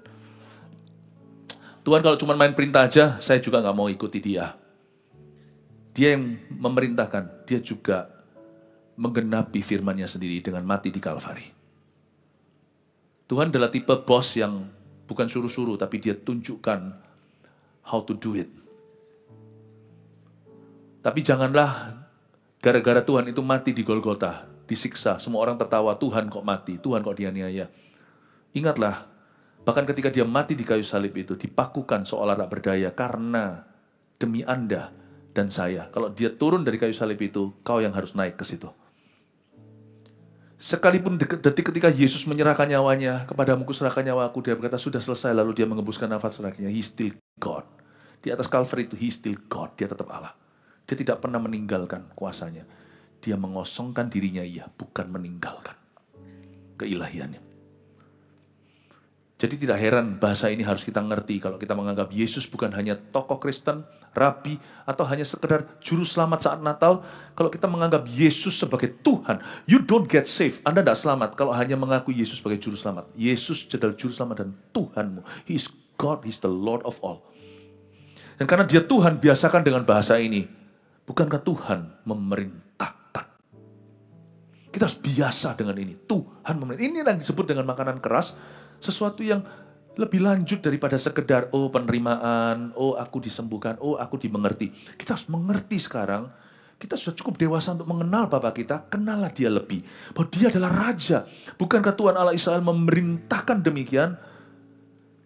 Tuhan kalau cuma main perintah aja, saya juga gak mau ikuti dia. Dia yang memerintahkan, dia juga menggenapi firman-Nya sendiri dengan mati di Kalvari. Tuhan adalah tipe bos yang bukan suruh-suruh, tapi dia tunjukkan how to do it. Tapi janganlah gara-gara Tuhan itu mati di Golgota, disiksa, semua orang tertawa, Tuhan kok mati, Tuhan kok dianiaya. Ingatlah, bahkan ketika dia mati di kayu salib itu, dipakukan seolah tak berdaya karena demi Anda dan saya. Kalau dia turun dari kayu salib itu, kau yang harus naik ke situ. Sekalipun detik ketika Yesus menyerahkan nyawanya, kepadamu kuserahkan nyawaku, dia berkata sudah selesai, lalu dia mengembuskan nafas terakhirnya. He still God. Di atas Calvary itu, He still God. Dia tetap Allah. Dia tidak pernah meninggalkan kuasanya. Dia mengosongkan dirinya, iya, bukan meninggalkan keilahiannya. Jadi tidak heran bahasa ini harus kita ngerti kalau kita menganggap Yesus bukan hanya tokoh Kristen, rabi, atau hanya sekedar juru selamat saat Natal. Kalau kita menganggap Yesus sebagai Tuhan, you don't get saved. Anda tidak selamat kalau hanya mengaku Yesus sebagai juru selamat. Yesus adalah juru selamat dan Tuhanmu. He is God, He is the Lord of all. Dan karena dia Tuhan, biasakan dengan bahasa ini. Bukankah Tuhan memerintahkan? Kita harus biasa dengan ini. Tuhan memerintahkan. Ini yang disebut dengan makanan keras. Sesuatu yang lebih lanjut daripada sekedar, oh penerimaan, oh aku disembuhkan, oh aku dimengerti. Kita harus mengerti sekarang, kita sudah cukup dewasa untuk mengenal Bapa kita, kenallah dia lebih. Bahwa dia adalah Raja. Bukankah Tuhan Allah Israel memerintahkan demikian?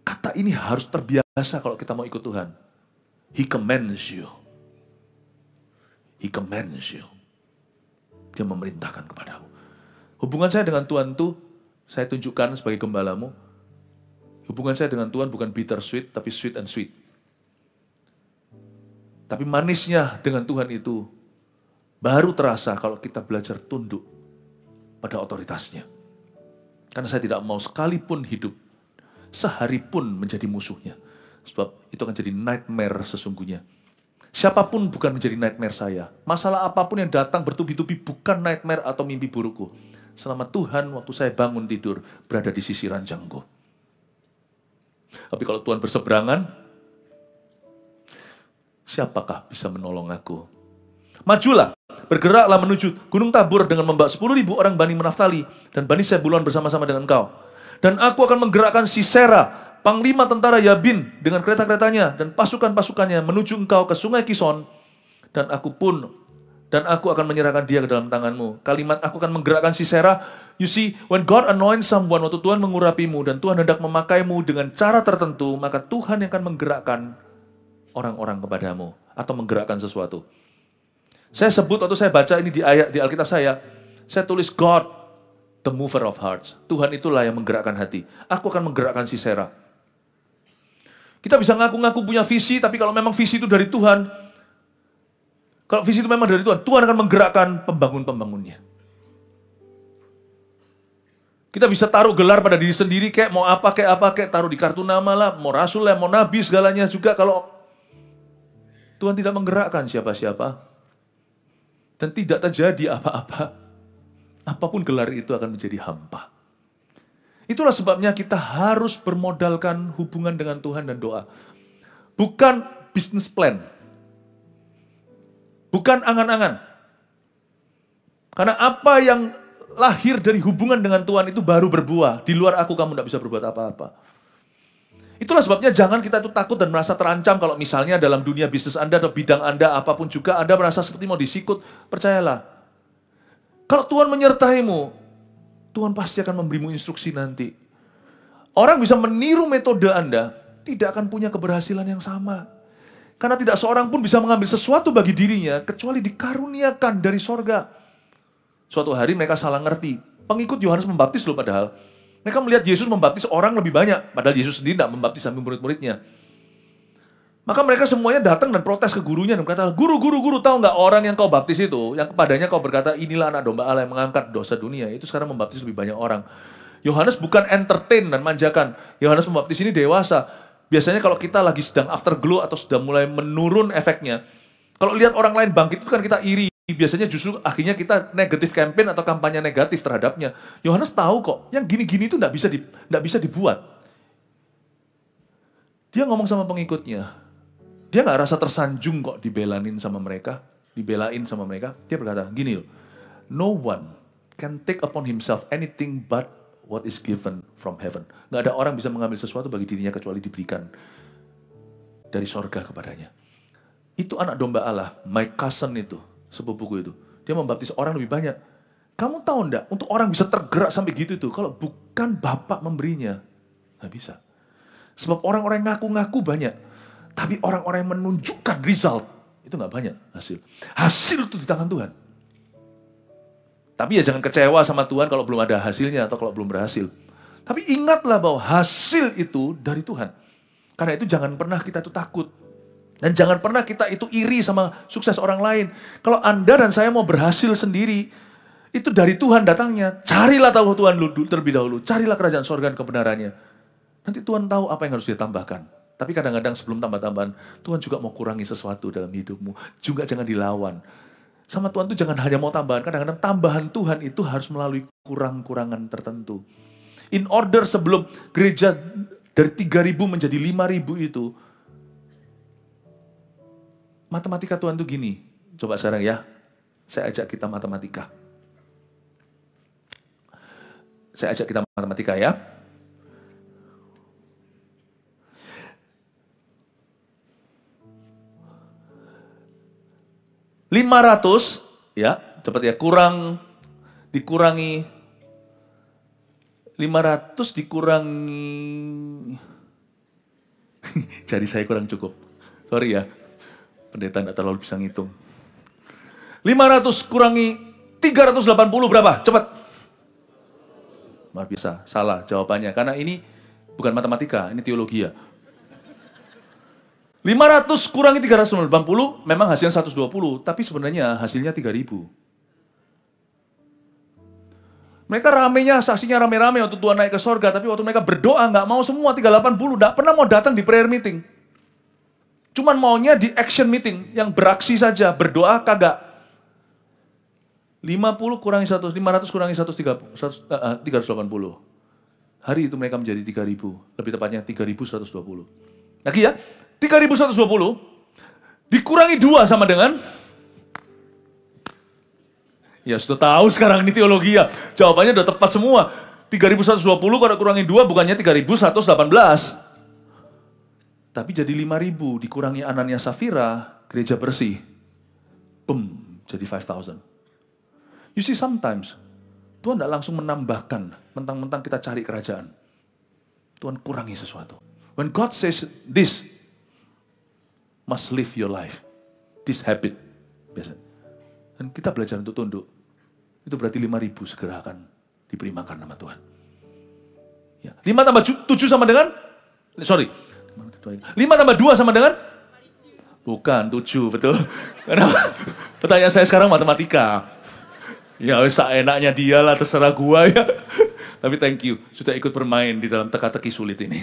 Kata ini harus terbiasa kalau kita mau ikut Tuhan. He commands you. He commands you. Dia memerintahkan kepadamu. Hubungan saya dengan Tuhan itu, saya tunjukkan sebagai gembalamu. Hubungan saya dengan Tuhan bukan bitter sweet, tapi sweet and sweet. Tapi manisnya dengan Tuhan itu baru terasa kalau kita belajar tunduk pada otoritasnya. Karena saya tidak mau sekalipun hidup sehari pun menjadi musuhnya. Sebab itu akan jadi nightmare sesungguhnya. Siapapun bukan menjadi nightmare saya. Masalah apapun yang datang bertubi-tubi bukan nightmare atau mimpi burukku. Selama Tuhan waktu saya bangun tidur berada di sisi ranjangku. Tapi kalau Tuhan berseberangan, siapakah bisa menolong aku? Majulah, bergeraklah menuju Gunung Tabor dengan membawa 10.000 orang Bani Naftali dan Bani Zebulon bersama-sama dengan engkau. Dan aku akan menggerakkan Sisera, panglima tentara Yabin dengan kereta-keretanya dan pasukan-pasukannya menuju engkau ke sungai Kison. Dan aku akan menyerahkan dia ke dalam tanganmu. Kalimat aku akan menggerakkan Sisera. You see, when God anoints someone, waktu Tuhan mengurapimu dan Tuhan hendak memakaimu dengan cara tertentu, maka Tuhan yang akan menggerakkan orang-orang kepadamu atau menggerakkan sesuatu. Saya sebut atau saya baca ini di ayat di Alkitab saya tulis God, the mover of hearts. Tuhan itulah yang menggerakkan hati. Aku akan menggerakkan Sisera. Kita bisa ngaku-ngaku punya visi, tapi kalau memang visi itu dari Tuhan, kalau visi itu memang dari Tuhan, Tuhan akan menggerakkan pembangun-pembangunnya. Kita bisa taruh gelar pada diri sendiri, kayak mau apa, kayak taruh di kartu nama lah, mau rasul lah, mau nabi, segalanya juga. Kalau Tuhan tidak menggerakkan siapa-siapa, dan tidak terjadi apa-apa, apapun gelar itu akan menjadi hampa. Itulah sebabnya kita harus bermodalkan hubungan dengan Tuhan dan doa. Bukan business plan. Bukan angan-angan. Karena apa yang lahir dari hubungan dengan Tuhan itu baru berbuah. Di luar aku kamu tidak bisa berbuat apa-apa. Itulah sebabnya jangan kita itu takut dan merasa terancam kalau misalnya dalam dunia bisnis Anda atau bidang Anda apapun juga Anda merasa seperti mau disikut. Percayalah. Kalau Tuhan menyertaimu, Tuhan pasti akan memberimu instruksi nanti. Orang bisa meniru metode Anda, tidak akan punya keberhasilan yang sama. Karena tidak seorang pun bisa mengambil sesuatu bagi dirinya, kecuali dikaruniakan dari sorga. Suatu hari mereka salah ngerti. Pengikut Yohanes Pembaptis loh padahal. Mereka melihat Yesus membaptis orang lebih banyak, padahal Yesus sendiri tidak membaptis sampai murid-muridnya. Maka mereka semuanya datang dan protes ke gurunya dan berkata, guru, tahu nggak orang yang kau baptis itu, yang kepadanya kau berkata, inilah anak domba Allah yang mengangkat dosa dunia, itu sekarang membaptis lebih banyak orang. Yohanes bukan entertain dan manjakan. Yohanes Pembaptis ini dewasa. Biasanya kalau kita lagi sedang afterglow atau sudah mulai menurun efeknya, kalau lihat orang lain bangkit itu kan kita iri. Biasanya justru akhirnya kita negatif campaign atau kampanye negatif terhadapnya. Yohanes tahu kok, yang gini-gini itu nggak bisa dibuat. Dia ngomong sama pengikutnya, dia nggak rasa tersanjung kok dibelain sama mereka. Dia berkata, gini loh, no one can take upon himself anything but what is given from heaven. Nggak ada orang bisa mengambil sesuatu bagi dirinya kecuali diberikan dari sorga kepadanya. Itu anak domba Allah, my cousin itu, sepupuku itu. Dia membaptis orang lebih banyak. Kamu tahu enggak, untuk orang bisa tergerak sampai gitu itu, kalau bukan Bapak memberinya, nggak bisa. Sebab orang-orang yang ngaku-ngaku banyak, tapi orang-orang yang menunjukkan result, itu nggak banyak hasil. Hasil itu di tangan Tuhan. Tapi ya jangan kecewa sama Tuhan kalau belum ada hasilnya atau kalau belum berhasil. Tapi ingatlah bahwa hasil itu dari Tuhan. Karena itu jangan pernah kita itu takut. Dan jangan pernah kita itu iri sama sukses orang lain. Kalau Anda dan saya mau berhasil sendiri, itu dari Tuhan datangnya. Carilah tahu Tuhan terlebih dahulu. Carilah kerajaan sorga dan kebenarannya. Nanti Tuhan tahu apa yang harus dia tambahkan. Tapi kadang-kadang sebelum tambah-tambahan, Tuhan juga mau kurangi sesuatu dalam hidupmu. Juga jangan dilawan. Sama Tuhan itu jangan hanya mau tambahan. Kadang-kadang tambahan Tuhan itu harus melalui kurang-kurangan tertentu. In order sebelum gereja dari 3.000 menjadi 5.000 itu, matematika Tuhan itu gini. Coba sekarang ya, saya ajak kita matematika. Ya. 500, ya, cepat ya, dikurangi 500 dikurangi jadi saya kurang cukup. Sorry ya, pendeta tidak terlalu bisa ngitung. 500 kurangi 380 berapa? Cepat. Luar biasa, salah jawabannya. Karena ini bukan matematika, ini teologi ya. 500 kurangi 380 memang hasilnya 120, tapi sebenarnya hasilnya 3.000. Mereka ramenya, saksinya rame-rame waktu Tuhan naik ke sorga, tapi waktu mereka berdoa nggak mau semua 380, nggak pernah mau datang di prayer meeting. Cuman maunya di action meeting, yang beraksi saja, berdoa kagak. 50 kurangi 100, 500 kurangi 380. Hari itu mereka menjadi 3.000, lebih tepatnya 3.120. Lagi ya, 3.120 dikurangi 2 sama dengan, ya sudah tahu sekarang ini teologi ya, jawabannya udah tepat semua. 3.120 kalau kurangi 2 bukannya 3.118. Tapi jadi 5.000 dikurangi Anania Safira, gereja bersih. Boom, jadi 5,000. You see sometimes, Tuhan tidak langsung menambahkan, mentang-mentang kita cari kerajaan. Tuhan kurangi sesuatu. When God says this, must live your life. This habit. Biasa. Dan kita belajar untuk tunduk. Itu berarti 5.000 segera akan diberi makan sama Tuhan. Ya. 5 tambah 7 sama dengan? Sorry. 5 tambah 2 sama dengan? Bukan, 7, betul. Karena pertanyaan saya sekarang matematika. Ya, seenaknya dia lah, terserah gua ya. Tapi thank you, sudah ikut bermain di dalam teka-teki sulit ini.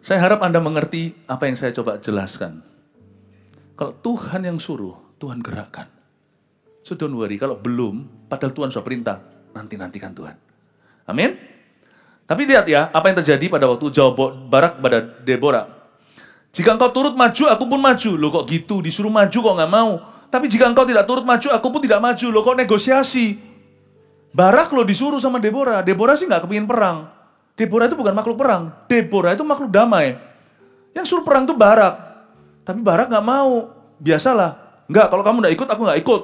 Saya harap Anda mengerti apa yang saya coba jelaskan. Kalau Tuhan yang suruh, Tuhan gerakkan. So don't worry, kalau belum, padahal Tuhan sudah perintah, nanti-nantikan Tuhan. Amin? Tapi lihat ya, apa yang terjadi pada waktu jawab Barak pada Deborah. Jika engkau turut maju, aku pun maju. Loh kok gitu, disuruh maju kok nggak mau. Tapi jika engkau tidak turut maju, aku pun tidak maju. Loh kok negosiasi. Barak lo disuruh sama Deborah. Deborah sih nggak kepingin perang. Deborah itu bukan makhluk perang. Deborah itu makhluk damai. Yang suruh perang itu Barak. Tapi Barak nggak mau. Biasalah. Enggak, kalau kamu nggak ikut, aku nggak ikut.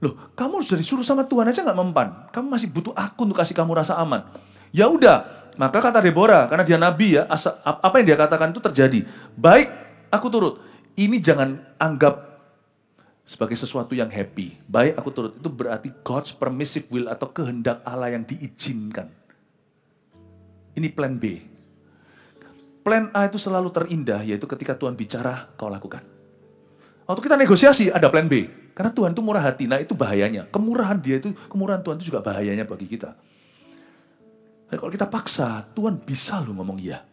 Loh, kamu sudah disuruh sama Tuhan aja nggak mempan. Kamu masih butuh aku untuk kasih kamu rasa aman. Ya udah, maka kata Deborah, karena dia nabi ya, apa yang dia katakan itu terjadi. Baik, aku turut. Ini jangan anggap sebagai sesuatu yang happy. Baik, aku turut. Itu berarti God's permissive will atau kehendak Allah yang diizinkan. Ini plan B. Plan A itu selalu terindah, yaitu ketika Tuhan bicara, kau lakukan. Waktu kita negosiasi, ada plan B. Karena Tuhan itu murah hati, nah itu bahayanya. Kemurahan Tuhan itu juga bahayanya bagi kita. Dan kalau kita paksa, Tuhan bisa loh ngomong iya.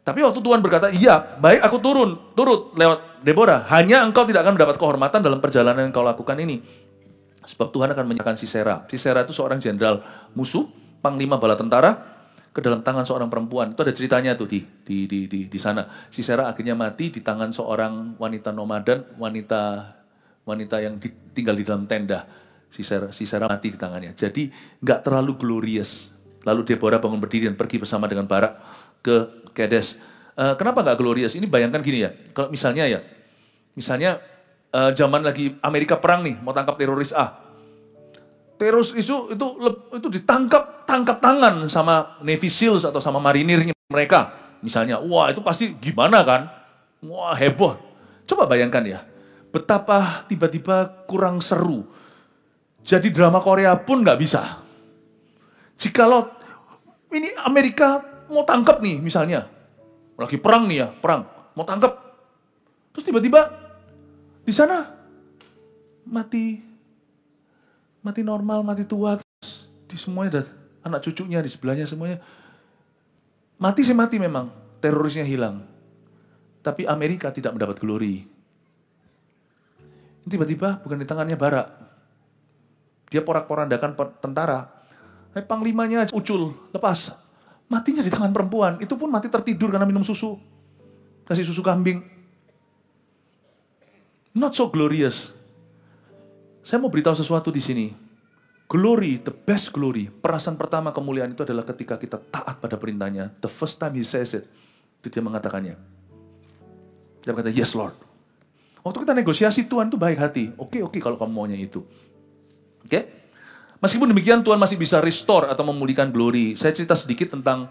Tapi waktu Tuhan berkata, iya, baik aku turut lewat Deborah. Hanya engkau tidak akan mendapat kehormatan dalam perjalanan yang kau lakukan ini. Sebab Tuhan akan menyerahkan Sisera. Sisera itu seorang jenderal musuh, panglima bala tentara, ke dalam tangan seorang perempuan. Itu ada ceritanya tuh di sana. Sisera akhirnya mati di tangan seorang wanita nomaden, wanita yang tinggal di dalam tenda. Sisera mati di tangannya. Jadi nggak terlalu glorious. Lalu Deborah bangun berdiri dan pergi bersama dengan Barak ke Kedes. Kenapa nggak glorious? Ini bayangkan gini ya. Kalau misalnya zaman lagi Amerika perang nih, mau tangkap teroris A. Teroris itu ditangkap tangan sama Navy Seals atau sama marinirnya mereka. Misalnya, wah itu pasti gimana kan? Wah heboh. Coba bayangkan ya, betapa tiba-tiba kurang seru. Jadi drama Korea pun nggak bisa. Jikalau ini Amerika mau tangkap nih misalnya, lagi perang nih ya, mau tangkap. Terus tiba-tiba di sana mati normal, mati tua, terus di semuanya ada anak cucunya di sebelahnya semuanya. Mati memang, terorisnya hilang. Tapi Amerika tidak mendapat glory. Tiba-tiba bukan di tangannya Barak. Dia porak-porandakan tentara. Panglimanya ucul, lepas. Matinya di tangan perempuan. Itu pun mati tertidur karena minum susu. Kasih susu kambing. Not so glorious. Saya mau beritahu sesuatu di sini. Glory, the best glory, perasaan pertama kemuliaan itu adalah ketika kita taat pada perintahnya. The first time he says it, itu dia mengatakannya. Dia berkata, yes Lord. Waktu kita negosiasi, Tuhan tuh baik hati. Oke, kalau kamu maunya itu. Oke? Meskipun demikian, Tuhan masih bisa restore atau memulihkan glory. Saya cerita sedikit tentang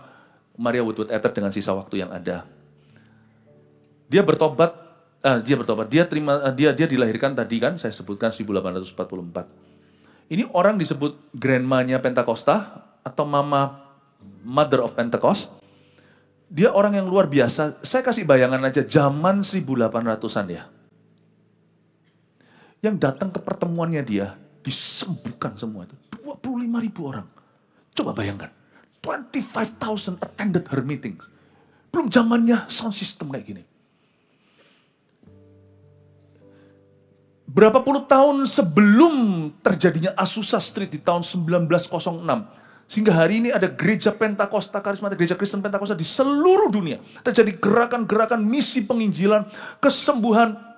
Maria Woodward Etter dengan sisa waktu yang ada. Dia bertobat. Dia dilahirkan tadi kan, saya sebutkan 1844. Ini orang disebut grandmanya Pentakosta atau mother of Pentecost. Dia orang yang luar biasa. Saya kasih bayangan aja, zaman 1800-an ya. Yang datang ke pertemuannya dia, disembuhkan semua itu. 25.000 orang. Coba bayangkan, 25,000 attended her meeting. Belum zamannya sound system kayak gini. Berapa puluh tahun sebelum terjadinya Azusa Street di tahun 1906. Sehingga hari ini ada gereja Pentakosta, karismatik gereja Kristen Pentakosta di seluruh dunia. Terjadi gerakan-gerakan misi penginjilan, kesembuhan,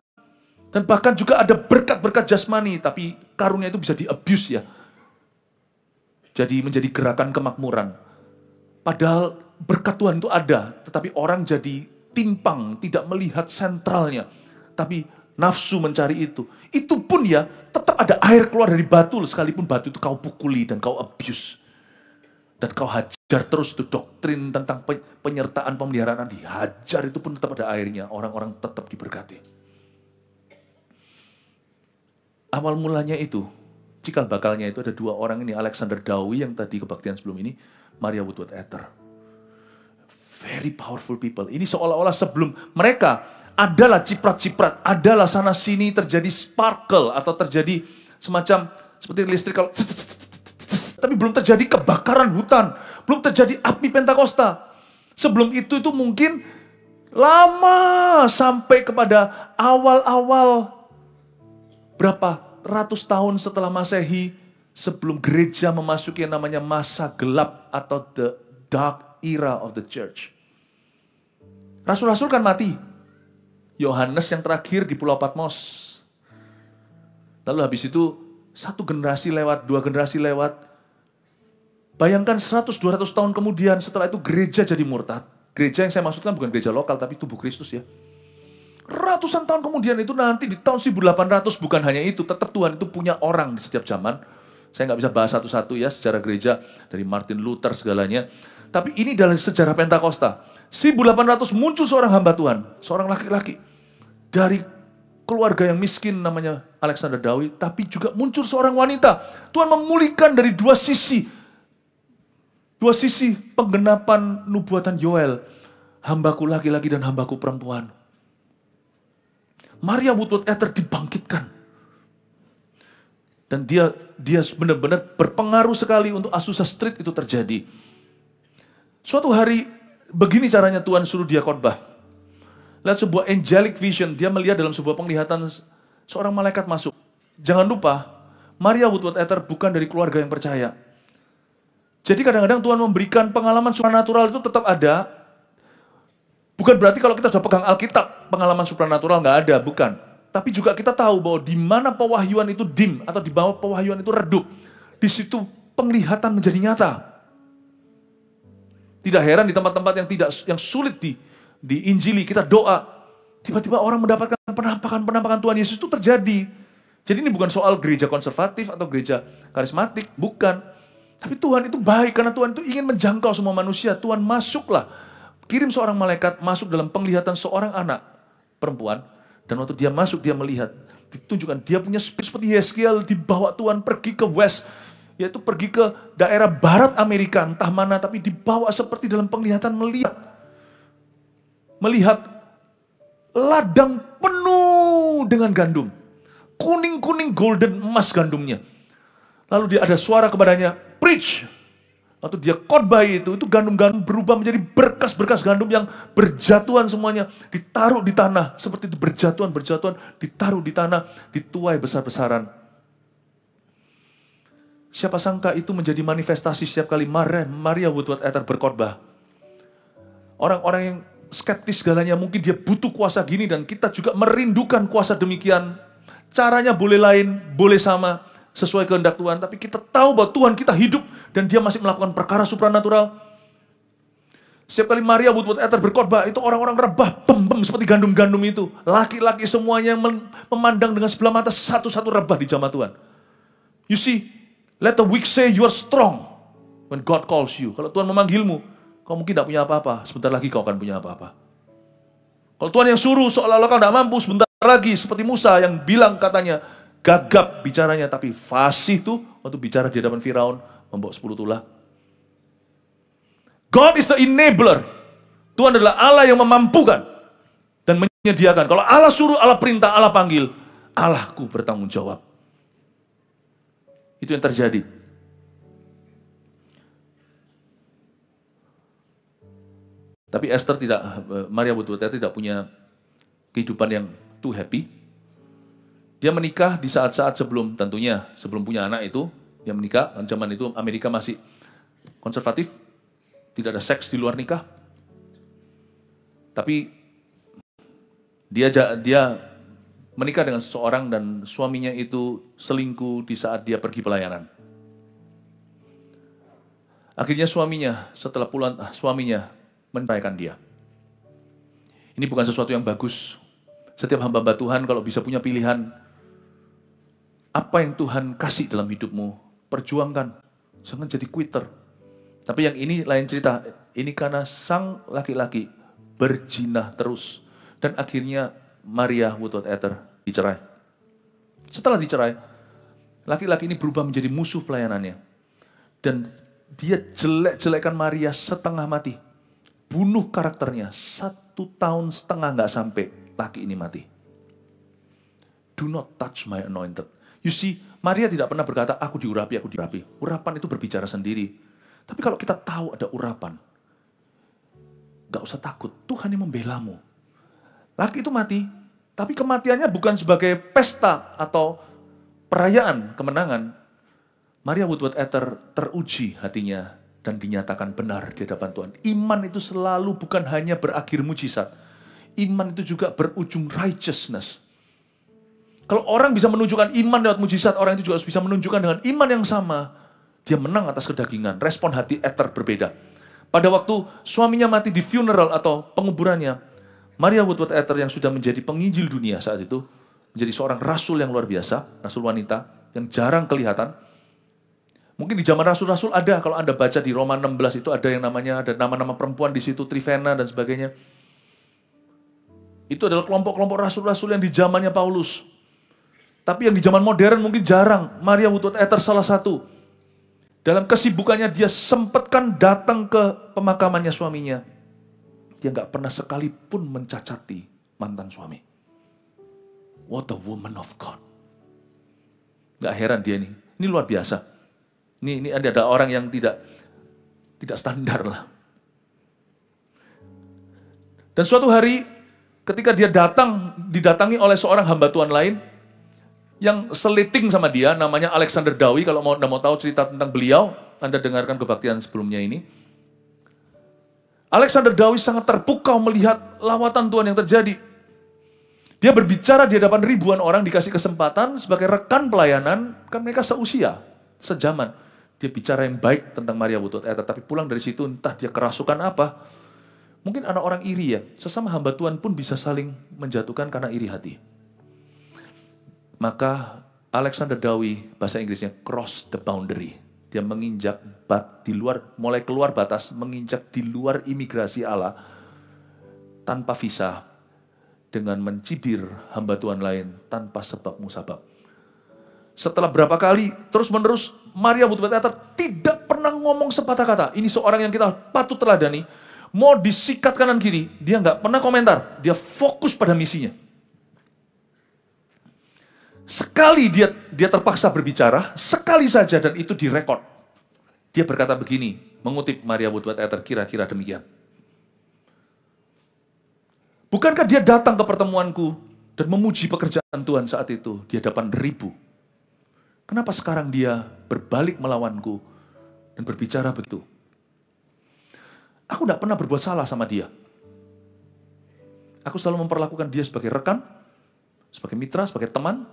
dan bahkan juga ada berkat-berkat jasmani. Tapi karunia itu bisa di-abuse ya. Jadi menjadi gerakan kemakmuran. Padahal berkat Tuhan itu ada, tetapi orang jadi timpang, tidak melihat sentralnya. Tapi nafsu mencari itu. Itu pun ya, tetap ada air keluar dari batu, sekalipun batu itu kau pukuli dan kau abuse. Dan kau hajar terus itu doktrin tentang penyertaan pemeliharaan. Dihajar itu pun tetap ada airnya, orang-orang tetap diberkati. Awal mulanya itu, cikal bakalnya itu ada dua orang ini, Alexander Dowie yang tadi kebaktian sebelum ini, Maria Woodward Etter. Very powerful people. Ini seolah-olah sebelum mereka adalah ciprat-ciprat, adalah sana-sini terjadi sparkle atau terjadi semacam seperti listrik kalau tapi belum terjadi kebakaran hutan, belum terjadi api Pentakosta. Sebelum itu mungkin lama sampai kepada awal-awal berapa ratus tahun setelah Masehi sebelum gereja memasuki yang namanya masa gelap atau the dark era of the church. Rasul-rasul kan mati. Yohanes yang terakhir di Pulau Patmos. Lalu habis itu satu generasi lewat, dua generasi lewat. Bayangkan 100-200 tahun kemudian setelah itu gereja jadi murtad. Gereja yang saya maksudkan bukan gereja lokal tapi tubuh Kristus ya. Ratusan tahun kemudian itu nanti di tahun 1800 bukan hanya itu, tetap Tuhan itu punya orang di setiap zaman. Saya nggak bisa bahas satu-satu ya sejarah gereja dari Martin Luther segalanya. Tapi ini dalam sejarah Pentakosta. 1800 muncul seorang hamba Tuhan, seorang laki-laki dari keluarga yang miskin namanya Alexander Dowie, tapi juga muncul seorang wanita. Tuhan memulihkan dari dua sisi penggenapan nubuatan Yoel, hambaku laki-laki dan hambaku perempuan. Maria Woodworth Etter dibangkitkan. Dan dia benar-benar berpengaruh sekali untuk Azusa Street itu terjadi. Suatu hari, begini caranya Tuhan suruh dia khotbah. Lihat sebuah angelic vision, dia melihat dalam sebuah penglihatan seorang malaikat masuk. Jangan lupa, Maria Woodworth Etter bukan dari keluarga yang percaya. Jadi kadang-kadang Tuhan memberikan pengalaman supranatural itu tetap ada. Bukan berarti kalau kita sudah pegang Alkitab, pengalaman supranatural nggak ada, bukan. Tapi juga kita tahu bahwa di mana pewahyuan itu dim, atau di bawah pewahyuan itu redup, di situ penglihatan menjadi nyata. Tidak heran di tempat-tempat yang sulit diinjili, kita doa, tiba-tiba orang mendapatkan penampakan Tuhan Yesus itu terjadi. Jadi ini bukan soal gereja konservatif atau gereja karismatik, bukan. Tapi Tuhan itu baik, karena Tuhan itu ingin menjangkau semua manusia. Tuhan masuklah. Kirim seorang malaikat masuk dalam penglihatan seorang anak perempuan. Dan waktu dia masuk, dia melihat. Ditunjukkan, dia punya spirit seperti Yeskiel, dibawa Tuhan pergi ke west. Yaitu pergi ke daerah barat Amerika, entah mana. Tapi dibawa seperti dalam penglihatan melihat ladang penuh dengan gandum. Kuning-kuning golden emas gandumnya. Lalu dia ada suara kepadanya, preach. Waktu dia khotbah itu gandum-gandum berubah menjadi berkas-berkas gandum yang berjatuhan semuanya. Ditaruh di tanah, seperti itu berjatuhan, ditaruh di tanah, dituai besar-besaran. Siapa sangka itu menjadi manifestasi setiap kali Maria Woodworth Etter berkhotbah. Orang-orang yang skeptis segalanya, mungkin dia butuh kuasa gini, dan kita juga merindukan kuasa demikian. Caranya boleh lain, boleh sama, sesuai kehendak Tuhan, tapi kita tahu bahwa Tuhan kita hidup dan dia masih melakukan perkara supranatural. Setiap kali Maria Woodworth Etter berkhotbah, itu orang-orang rebah, bem seperti gandum-gandum itu. Laki-laki semuanya memandang dengan sebelah mata satu-satu rebah di jamaah Tuhan. You see, let the weak say you are strong when God calls you. Kalau Tuhan memanggilmu, kau mungkin tidak punya apa-apa, sebentar lagi kau akan punya apa-apa. Kalau Tuhan yang suruh seolah-olah kau tidak mampu, sebentar lagi seperti Musa yang bilang katanya, gagap bicaranya, tapi fasih tuh waktu bicara di hadapan Firaun, membawa 10 tulah. God is the enabler. Tuhan adalah Allah yang memampukan dan menyediakan. Kalau Allah suruh, Allah perintah, Allah panggil, Allahku bertanggung jawab. Itu yang terjadi. Tapi Maria Woodworth Etter tidak punya kehidupan yang too happy. Dia menikah di saat-saat sebelum punya anak itu, dia menikah, zaman itu Amerika masih konservatif, tidak ada seks di luar nikah. Tapi dia menikah dengan seseorang dan suaminya itu selingkuh di saat dia pergi pelayanan. Akhirnya setelah pulang, suaminya menceraikan dia. Ini bukan sesuatu yang bagus. Setiap hamba-hamba Tuhan kalau bisa punya pilihan, apa yang Tuhan kasih dalam hidupmu, perjuangkan. Jangan jadi quitter. Tapi yang ini lain cerita. Ini karena sang laki-laki berzinah terus. Dan akhirnya Maria Woodworth Etter dicerai. Setelah dicerai, laki-laki ini berubah menjadi musuh pelayanannya. Dan dia jelek-jelekkan Maria setengah mati. Bunuh karakternya. 1 tahun setengah nggak sampai laki ini mati. Do not touch my anointed. You see, Maria tidak pernah berkata, aku diurapi. Urapan itu berbicara sendiri. Tapi kalau kita tahu ada urapan, gak usah takut, Tuhan yang membelamu. Laki itu mati, tapi kematiannya bukan sebagai pesta atau perayaan kemenangan. Maria Woodworth Etter teruji hatinya dan dinyatakan benar di hadapan Tuhan. Iman itu selalu bukan hanya berakhir mujizat. Iman itu juga berujung righteousness. Kalau orang bisa menunjukkan iman lewat mujizat, orang itu juga bisa menunjukkan dengan iman yang sama. Dia menang atas kedagingan. Respon hati Etter berbeda. Pada waktu suaminya mati di funeral atau penguburannya, Maria Woodworth Etter yang sudah menjadi penginjil dunia saat itu, menjadi seorang rasul yang luar biasa, rasul wanita, yang jarang kelihatan. Mungkin di zaman rasul-rasul ada, kalau Anda baca di Roma 16 itu ada yang namanya, ada nama-nama perempuan di situ, Trifena dan sebagainya. Itu adalah kelompok-kelompok rasul-rasul yang di zamannya Paulus. Tapi yang di zaman modern mungkin jarang. Maria Woodworth Etter salah satu. Dalam kesibukannya dia sempatkan datang ke pemakamannya suaminya. Dia nggak pernah sekalipun mencacati mantan suami. What a woman of God. Nggak heran dia ini. Ini luar biasa. Ini ada orang yang tidak standar lah. Dan suatu hari ketika dia didatangi oleh seorang hamba Tuhan lain yang seliting sama dia, namanya Alexander Dowie. Kalau Anda mau tahu cerita tentang beliau, Anda dengarkan kebaktian sebelumnya ini. Alexander Dowie sangat terpukau melihat lawatan Tuhan yang terjadi. Dia berbicara di hadapan ribuan orang, dikasih kesempatan sebagai rekan pelayanan, kan mereka seusia, sejaman. Dia bicara yang baik tentang Maria Woodworth Etter, tapi pulang dari situ entah dia kerasukan apa. Mungkin anak orang iri ya, sesama hamba Tuhan pun bisa saling menjatuhkan karena iri hati. Maka Alexander Dowie, bahasa Inggrisnya cross the boundary. Dia menginjak di luar, mulai keluar batas, menginjak di luar imigrasi Allah tanpa visa dengan mencibir hamba Tuhan lain tanpa sebab musabab. Setelah berapa kali terus-menerus Maria Woodworth Etter tidak pernah ngomong sepatah kata. Ini seorang yang kita patut teladani. Mau disikat kanan kiri, dia nggak pernah komentar. Dia fokus pada misinya. Sekali dia terpaksa berbicara, sekali saja dan itu direkod. Dia berkata begini, mengutip Maria Woodworth Etter kira-kira demikian. Bukankah dia datang ke pertemuanku dan memuji pekerjaan Tuhan saat itu di hadapan ribu? Kenapa sekarang dia berbalik melawanku dan berbicara begitu? Aku tidak pernah berbuat salah sama dia. Aku selalu memperlakukan dia sebagai rekan, sebagai mitra, sebagai teman,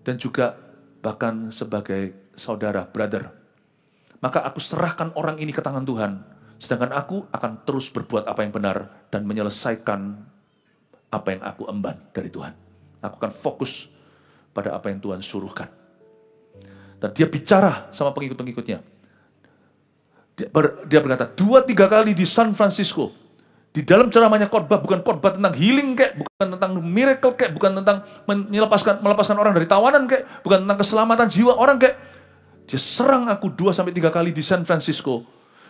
dan juga bahkan sebagai saudara, brother. Maka aku serahkan orang ini ke tangan Tuhan. Sedangkan aku akan terus berbuat apa yang benar dan menyelesaikan apa yang aku emban dari Tuhan. Aku akan fokus pada apa yang Tuhan suruhkan. Dan dia bicara sama pengikut-pengikutnya. Dia berkata, 2-3 kali di San Francisco, di dalam ceramahnya khotbah, bukan khotbah tentang healing kek, bukan tentang miracle kek, bukan tentang melepaskan orang dari tawanan kek, bukan tentang keselamatan jiwa orang kek. Dia serang aku 2-3 kali di San Francisco.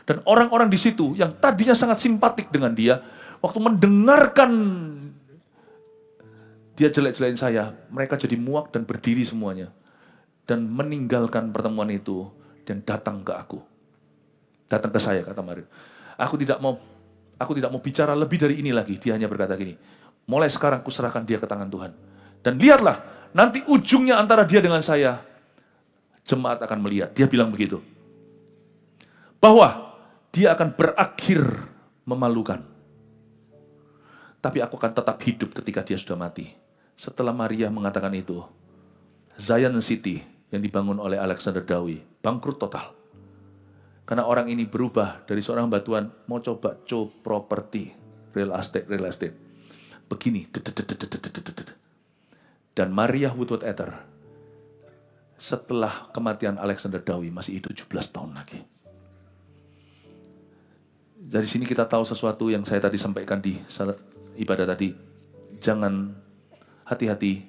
Dan orang-orang di situ yang tadinya sangat simpatik dengan dia, waktu mendengarkan dia jelek-jelekin saya, mereka jadi muak dan berdiri semuanya. Dan meninggalkan pertemuan itu dan datang ke aku. Datang ke saya, kata Maria. Aku tidak mau bicara lebih dari ini lagi. Dia hanya berkata gini, mulai sekarang kuserahkan dia ke tangan Tuhan. Dan lihatlah, nanti ujungnya antara dia dengan saya, jemaat akan melihat. Dia bilang begitu. Bahwa dia akan berakhir memalukan. Tapi aku akan tetap hidup ketika dia sudah mati. Setelah Maria mengatakan itu, Zion City yang dibangun oleh Alexander Dowie bangkrut total. Karena orang ini berubah dari seorang hamba Tuhan, mau coba properti, real estate. Begini. Dan Maria Woodworth Etter, setelah kematian Alexander Dowie, masih hidup 17 tahun lagi. Dari sini kita tahu sesuatu yang saya tadi sampaikan di ibadah tadi. Jangan hati-hati,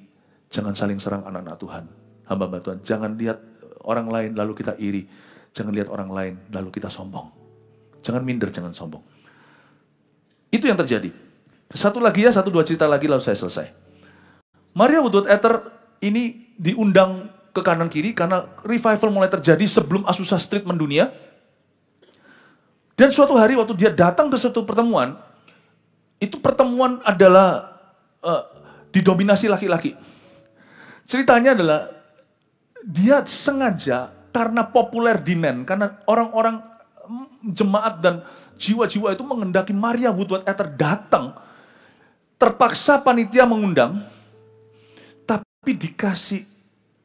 jangan saling serang anak-anak Tuhan, hamba-hamba Tuhan. Jangan lihat orang lain lalu kita iri. Jangan lihat orang lain, lalu kita sombong. Jangan minder, jangan sombong. Itu yang terjadi. Satu lagi ya, 1-2 cerita lagi lalu saya selesai. Maria Woodworth Etter ini diundang ke kanan kiri karena revival mulai terjadi sebelum Azusa Street mendunia. Dan suatu hari waktu dia datang ke suatu pertemuan, itu pertemuan adalah didominasi laki-laki. Ceritanya adalah dia sengaja karena populer demand, karena orang-orang jemaat dan jiwa-jiwa itu mengendaki Maria Woodworth Etter datang. Terpaksa panitia mengundang, tapi dikasih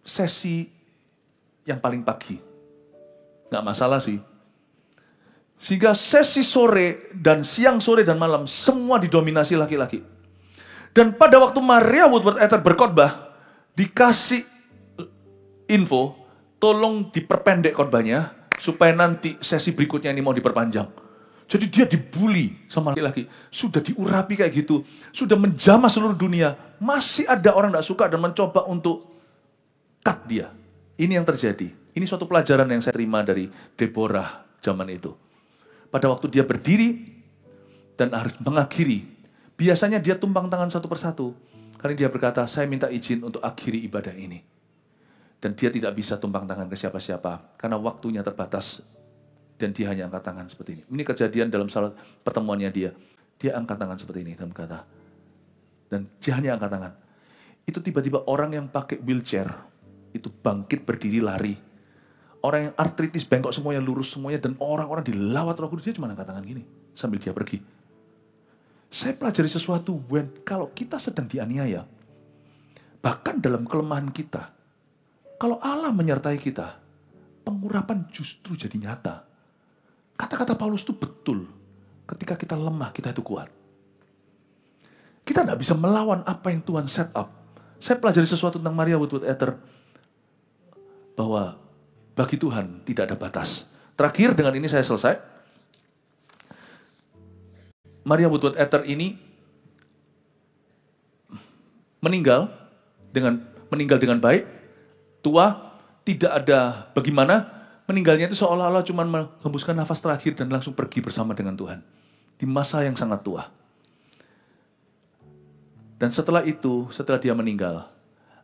sesi yang paling pagi. Nggak masalah sih. Sehingga sesi sore dan siang, sore dan malam semua didominasi laki-laki. Dan pada waktu Maria Woodworth Etter berkhotbah, dikasih info, tolong diperpendek khotbahnya, supaya nanti sesi berikutnya ini mau diperpanjang. Jadi dia dibully sama laki-laki, sudah diurapi kayak gitu, sudah menjamah seluruh dunia, masih ada orang tidak suka dan mencoba untuk cut dia. Ini yang terjadi. Ini suatu pelajaran yang saya terima dari Deborah zaman itu. Pada waktu dia berdiri dan harus mengakhiri, biasanya dia tumpang tangan satu persatu. Karena dia berkata, saya minta izin untuk akhiri ibadah ini. Dan dia tidak bisa tumpang tangan ke siapa-siapa, karena waktunya terbatas. Dan dia hanya angkat tangan seperti ini. Ini kejadian dalam salah pertemuannya dia. Dia angkat tangan seperti ini dan berkata, dan dia hanya angkat tangan. Itu tiba-tiba orang yang pakai wheelchair, itu bangkit berdiri lari. Orang yang artritis, bengkok semuanya, lurus semuanya, dan orang-orang dilawat Roh Kudus, dia cuma angkat tangan gini, sambil dia pergi. Saya pelajari sesuatu, kalau kita sedang dianiaya, bahkan dalam kelemahan kita, kalau Allah menyertai kita, pengurapan justru jadi nyata. Kata-kata Paulus itu betul, ketika kita lemah, kita itu kuat. Kita tidak bisa melawan apa yang Tuhan set up. Saya pelajari sesuatu tentang Maria Woodworth Etter, bahwa bagi Tuhan tidak ada batas. Terakhir, dengan ini saya selesai. Maria Woodworth Etter ini meninggal dengan baik, tua, tidak ada bagaimana, meninggalnya itu seolah-olah cuma menghembuskan nafas terakhir dan langsung pergi bersama dengan Tuhan. Di masa yang sangat tua. Dan setelah itu, setelah dia meninggal,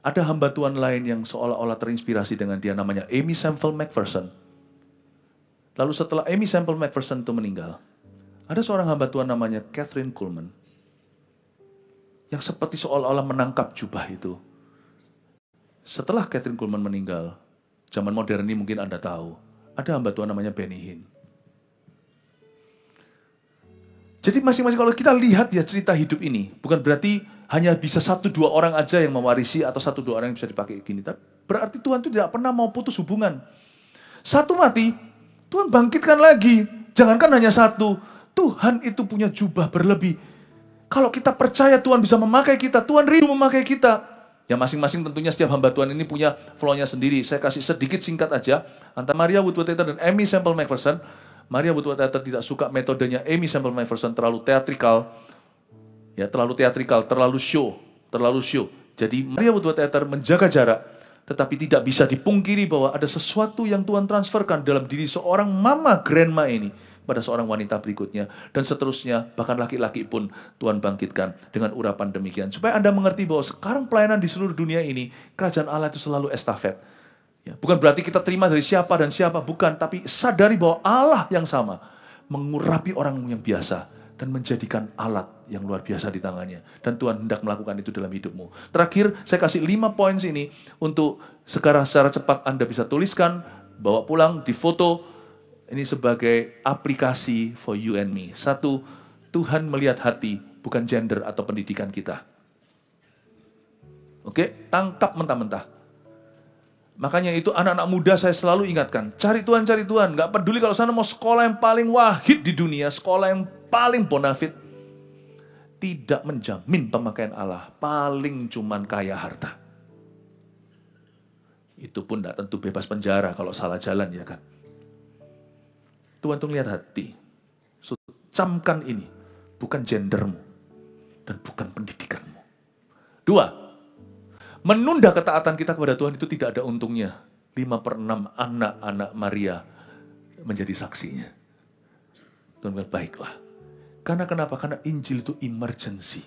ada hamba Tuhan lain yang seolah-olah terinspirasi dengan dia, namanya Aimee Semple McPherson. Lalu setelah Aimee Semple McPherson itu meninggal, ada seorang hamba Tuhan namanya Kathryn Kuhlman, yang seperti seolah-olah menangkap jubah itu. Setelah Kathryn Kuhlman meninggal, zaman modern ini mungkin Anda tahu, ada hamba Tuhan namanya Benny Hinn. Jadi masing-masing kalau kita lihat ya cerita hidup ini, bukan berarti hanya bisa 1-2 orang aja yang mewarisi atau 1-2 orang yang bisa dipakai gini. Tapi berarti Tuhan itu tidak pernah mau putus hubungan. Satu mati, Tuhan bangkitkan lagi. Jangankan hanya satu, Tuhan itu punya jubah berlebih. Kalau kita percaya Tuhan bisa memakai kita, Tuhan rindu memakai kita. Ya masing-masing tentunya setiap hamba Tuhan ini punya flow-nya sendiri. Saya kasih sedikit singkat aja. Antara Maria Woodworth Etter dan Aimee Semple McPherson. Maria Woodworth Etter tidak suka metodenya Aimee Semple McPherson, terlalu teatrikal. Ya, terlalu teatrikal, terlalu show. Jadi Maria Woodworth Etter menjaga jarak, tetapi tidak bisa dipungkiri bahwa ada sesuatu yang Tuhan transferkan dalam diri seorang mama grandma ini pada seorang wanita berikutnya, dan seterusnya, bahkan laki-laki pun Tuhan bangkitkan dengan urapan demikian. Supaya Anda mengerti bahwa sekarang pelayanan di seluruh dunia ini, kerajaan Allah itu selalu estafet. Ya, bukan berarti kita terima dari siapa dan siapa, bukan, tapi sadari bahwa Allah yang sama mengurapi orang yang biasa dan menjadikan alat yang luar biasa di tangannya. Dan Tuhan hendak melakukan itu dalam hidupmu. Terakhir, saya kasih 5 poin ini untuk secara cepat Anda bisa tuliskan, bawa pulang, difoto. Ini sebagai aplikasi for you and me. 1, Tuhan melihat hati, bukan gender atau pendidikan kita. Oke, tangkap mentah-mentah. Makanya itu anak-anak muda saya selalu ingatkan, cari Tuhan. Gak peduli kalau sana mau sekolah yang paling wahid di dunia, sekolah yang paling bonafit, tidak menjamin pemakaian Allah, paling cuman kaya harta. Itu pun tidak tentu bebas penjara kalau salah jalan, ya kan. Tuhan tuh lihat hati. So, camkan ini, bukan gendermu dan bukan pendidikanmu. 2, menunda ketaatan kita kepada Tuhan itu tidak ada untungnya. 5/6 anak-anak Maria menjadi saksinya. Tuhan bilang, baiklah. Karena kenapa? Karena Injil itu emergency.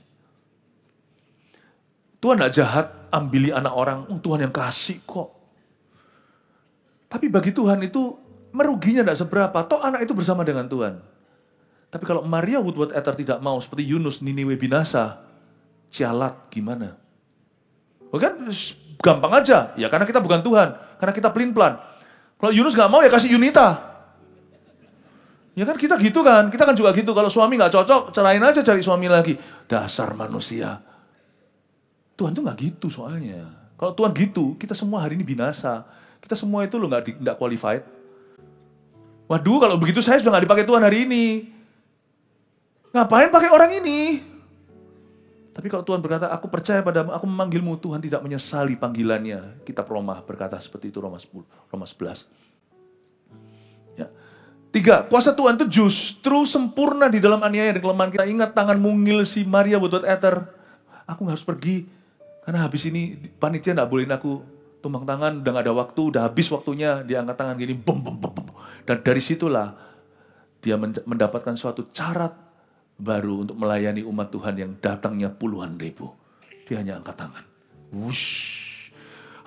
Tuhan tidak jahat, ambili anak orang, Tuhan yang kasih kok. Tapi bagi Tuhan itu meruginya tidak seberapa, toh anak itu bersama dengan Tuhan. Tapi kalau Maria Woodworth Etter tidak mau, seperti Yunus, Niniwe binasa, cialat gimana? Bukan gampang aja, ya karena kita bukan Tuhan, karena kita pelin-pelan. Kalau Yunus nggak mau ya kasih Yunita. Ya kan kita gitu kan, kita kan juga gitu. Kalau suami nggak cocok, cerain aja cari suami lagi. Dasar manusia. Tuhan tuh nggak gitu soalnya. Kalau Tuhan gitu, kita semua hari ini binasa. Kita semua itu loh nggak qualified. Waduh, kalau begitu saya sudah nggak dipakai Tuhan hari ini. Ngapain pakai orang ini? Tapi kalau Tuhan berkata, aku percaya padamu, aku memanggilmu, Tuhan tidak menyesali panggilannya. Kitab Roma berkata seperti itu, Roma 11. Ya. 3, kuasa Tuhan itu justru sempurna di dalam aniaya dan kelemahan kita. Ingat tangan mungil si Maria buat Ether. Aku harus pergi, karena habis ini panitia gak bolehin aku tumbang tangan, udah gak ada waktu, udah habis waktunya. Dia angkat tangan gini, bum, bum, bum, bum. Dan dari situlah dia mendapatkan suatu syarat baru untuk melayani umat Tuhan yang datangnya puluhan ribu. Dia hanya angkat tangan. Whoosh.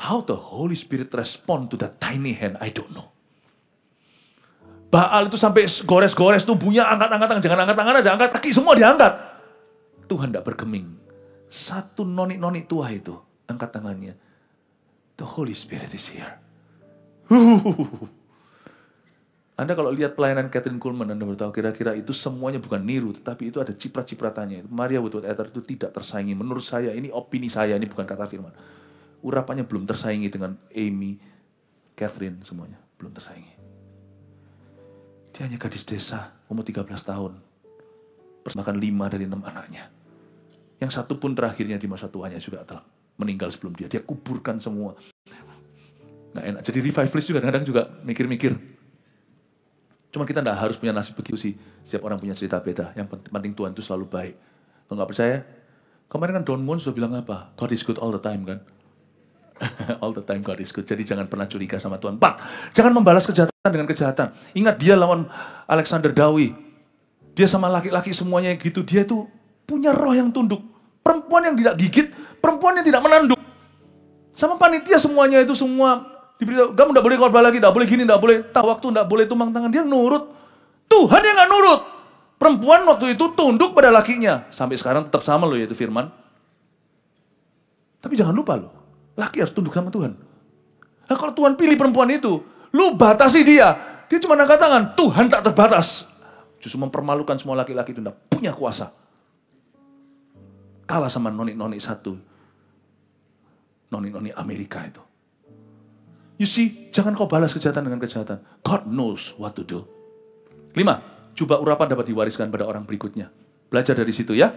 How the Holy Spirit respond to that tiny hand, I don't know. Baal itu sampai gores-gores tubuhnya, angkat-angkat tangan. Jangan angkat tangan aja, angkat kaki, semua diangkat. Tuhan tidak bergeming. Satu noni-noni tua itu, angkat tangannya. The Holy Spirit is here. Anda kalau lihat pelayanan Kathryn Kuhlman, Anda beritahu kira-kira itu semuanya bukan niru, tetapi itu ada ciprat-cipratannya. Maria Woodward Ether itu tidak tersaingi. Menurut saya, ini opini saya, ini bukan kata firman. Urapannya belum tersaingi dengan Amy, Kathryn, semuanya. Belum tersaingi. Dia hanya gadis desa, umur 13 tahun. Bahkan 5 dari 6 anaknya. Yang satu pun terakhirnya di masa tuanya juga telah meninggal sebelum dia. Dia kuburkan semua. Nggak enak. Jadi revivalist juga kadang-kadang juga mikir-mikir. Cuma kita nggak harus punya nasib begitu sih. Setiap orang punya cerita beda. Yang penting Tuhan itu selalu baik. Kalau nggak percaya, kemarin kan Don Moon sudah bilang apa? God is good all the time kan? All the time God is good. Jadi jangan pernah curiga sama Tuhan. 4, jangan membalas kejahatan dengan kejahatan. Ingat dia lawan Alexander Dowie. Dia sama laki-laki semuanya gitu. Dia itu punya roh yang tunduk. Perempuan yang tidak gigit, perempuan yang tidak menanduk. Sama panitia semuanya itu semua. Diberitahu, kamu tidak boleh khotbah lagi, tidak boleh gini, tidak boleh tahu waktu, tidak boleh tumbang tangan. Dia nurut. Tuhan yang nggak nurut. Perempuan waktu itu tunduk pada lakinya. Sampai sekarang tetap sama loh, yaitu firman. Tapi jangan lupa loh, laki harus tunduk sama Tuhan. Nah kalau Tuhan pilih perempuan itu, lu batasi dia. Dia cuma angkat tangan, Tuhan tak terbatas. Justru mempermalukan semua laki-laki itu tidak punya kuasa. Kalah sama noni-noni satu. Noni-noni Amerika itu. You see, jangan kau balas kejahatan dengan kejahatan. God knows what to do. 5, coba urapan dapat diwariskan pada orang berikutnya. Belajar dari situ ya.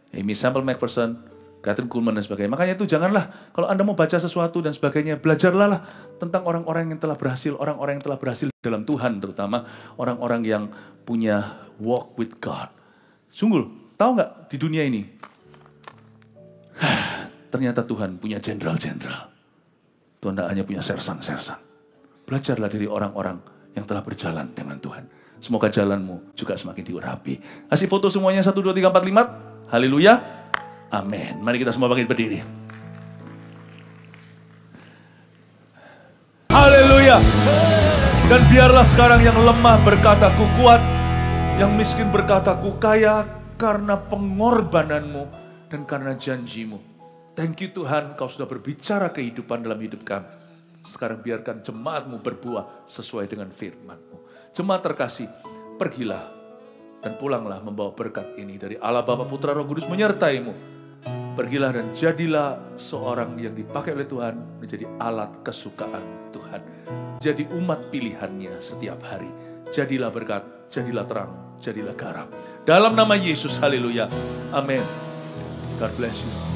Amy Semple McPherson, Kathryn Kuhlman dan sebagainya. Makanya itu janganlah, kalau Anda mau baca sesuatu dan sebagainya, belajarlah lah tentang orang-orang yang telah berhasil. Orang-orang yang telah berhasil dalam Tuhan, terutama orang-orang yang punya walk with God. Sungguh, tahu nggak di dunia ini? Ternyata Tuhan punya jenderal-jenderal. Tuhan tidak hanya punya sersan-sersan. Belajarlah dari orang-orang yang telah berjalan dengan Tuhan. Semoga jalanmu juga semakin diurapi. Kasih foto semuanya 1, 2, 3, 4, 5. Haleluya. Amin. Mari kita semua bangkit berdiri. Haleluya. Dan biarlah sekarang yang lemah berkata, ku kuat. Yang miskin berkata, ku kaya karena pengorbananmu dan karena janjimu. Thank you Tuhan, kau sudah berbicara kehidupan dalam hidup kami. Sekarang biarkan jemaatmu berbuah sesuai dengan firman-Mu. Jemaat terkasih, pergilah dan pulanglah membawa berkat ini dari Allah Bapa Putra Roh Kudus menyertai-Mu. Pergilah dan jadilah seorang yang dipakai oleh Tuhan menjadi alat kesukaan Tuhan. Jadi umat pilihannya setiap hari. Jadilah berkat, jadilah terang, jadilah garam. Dalam nama Yesus, haleluya. Amin. God bless you.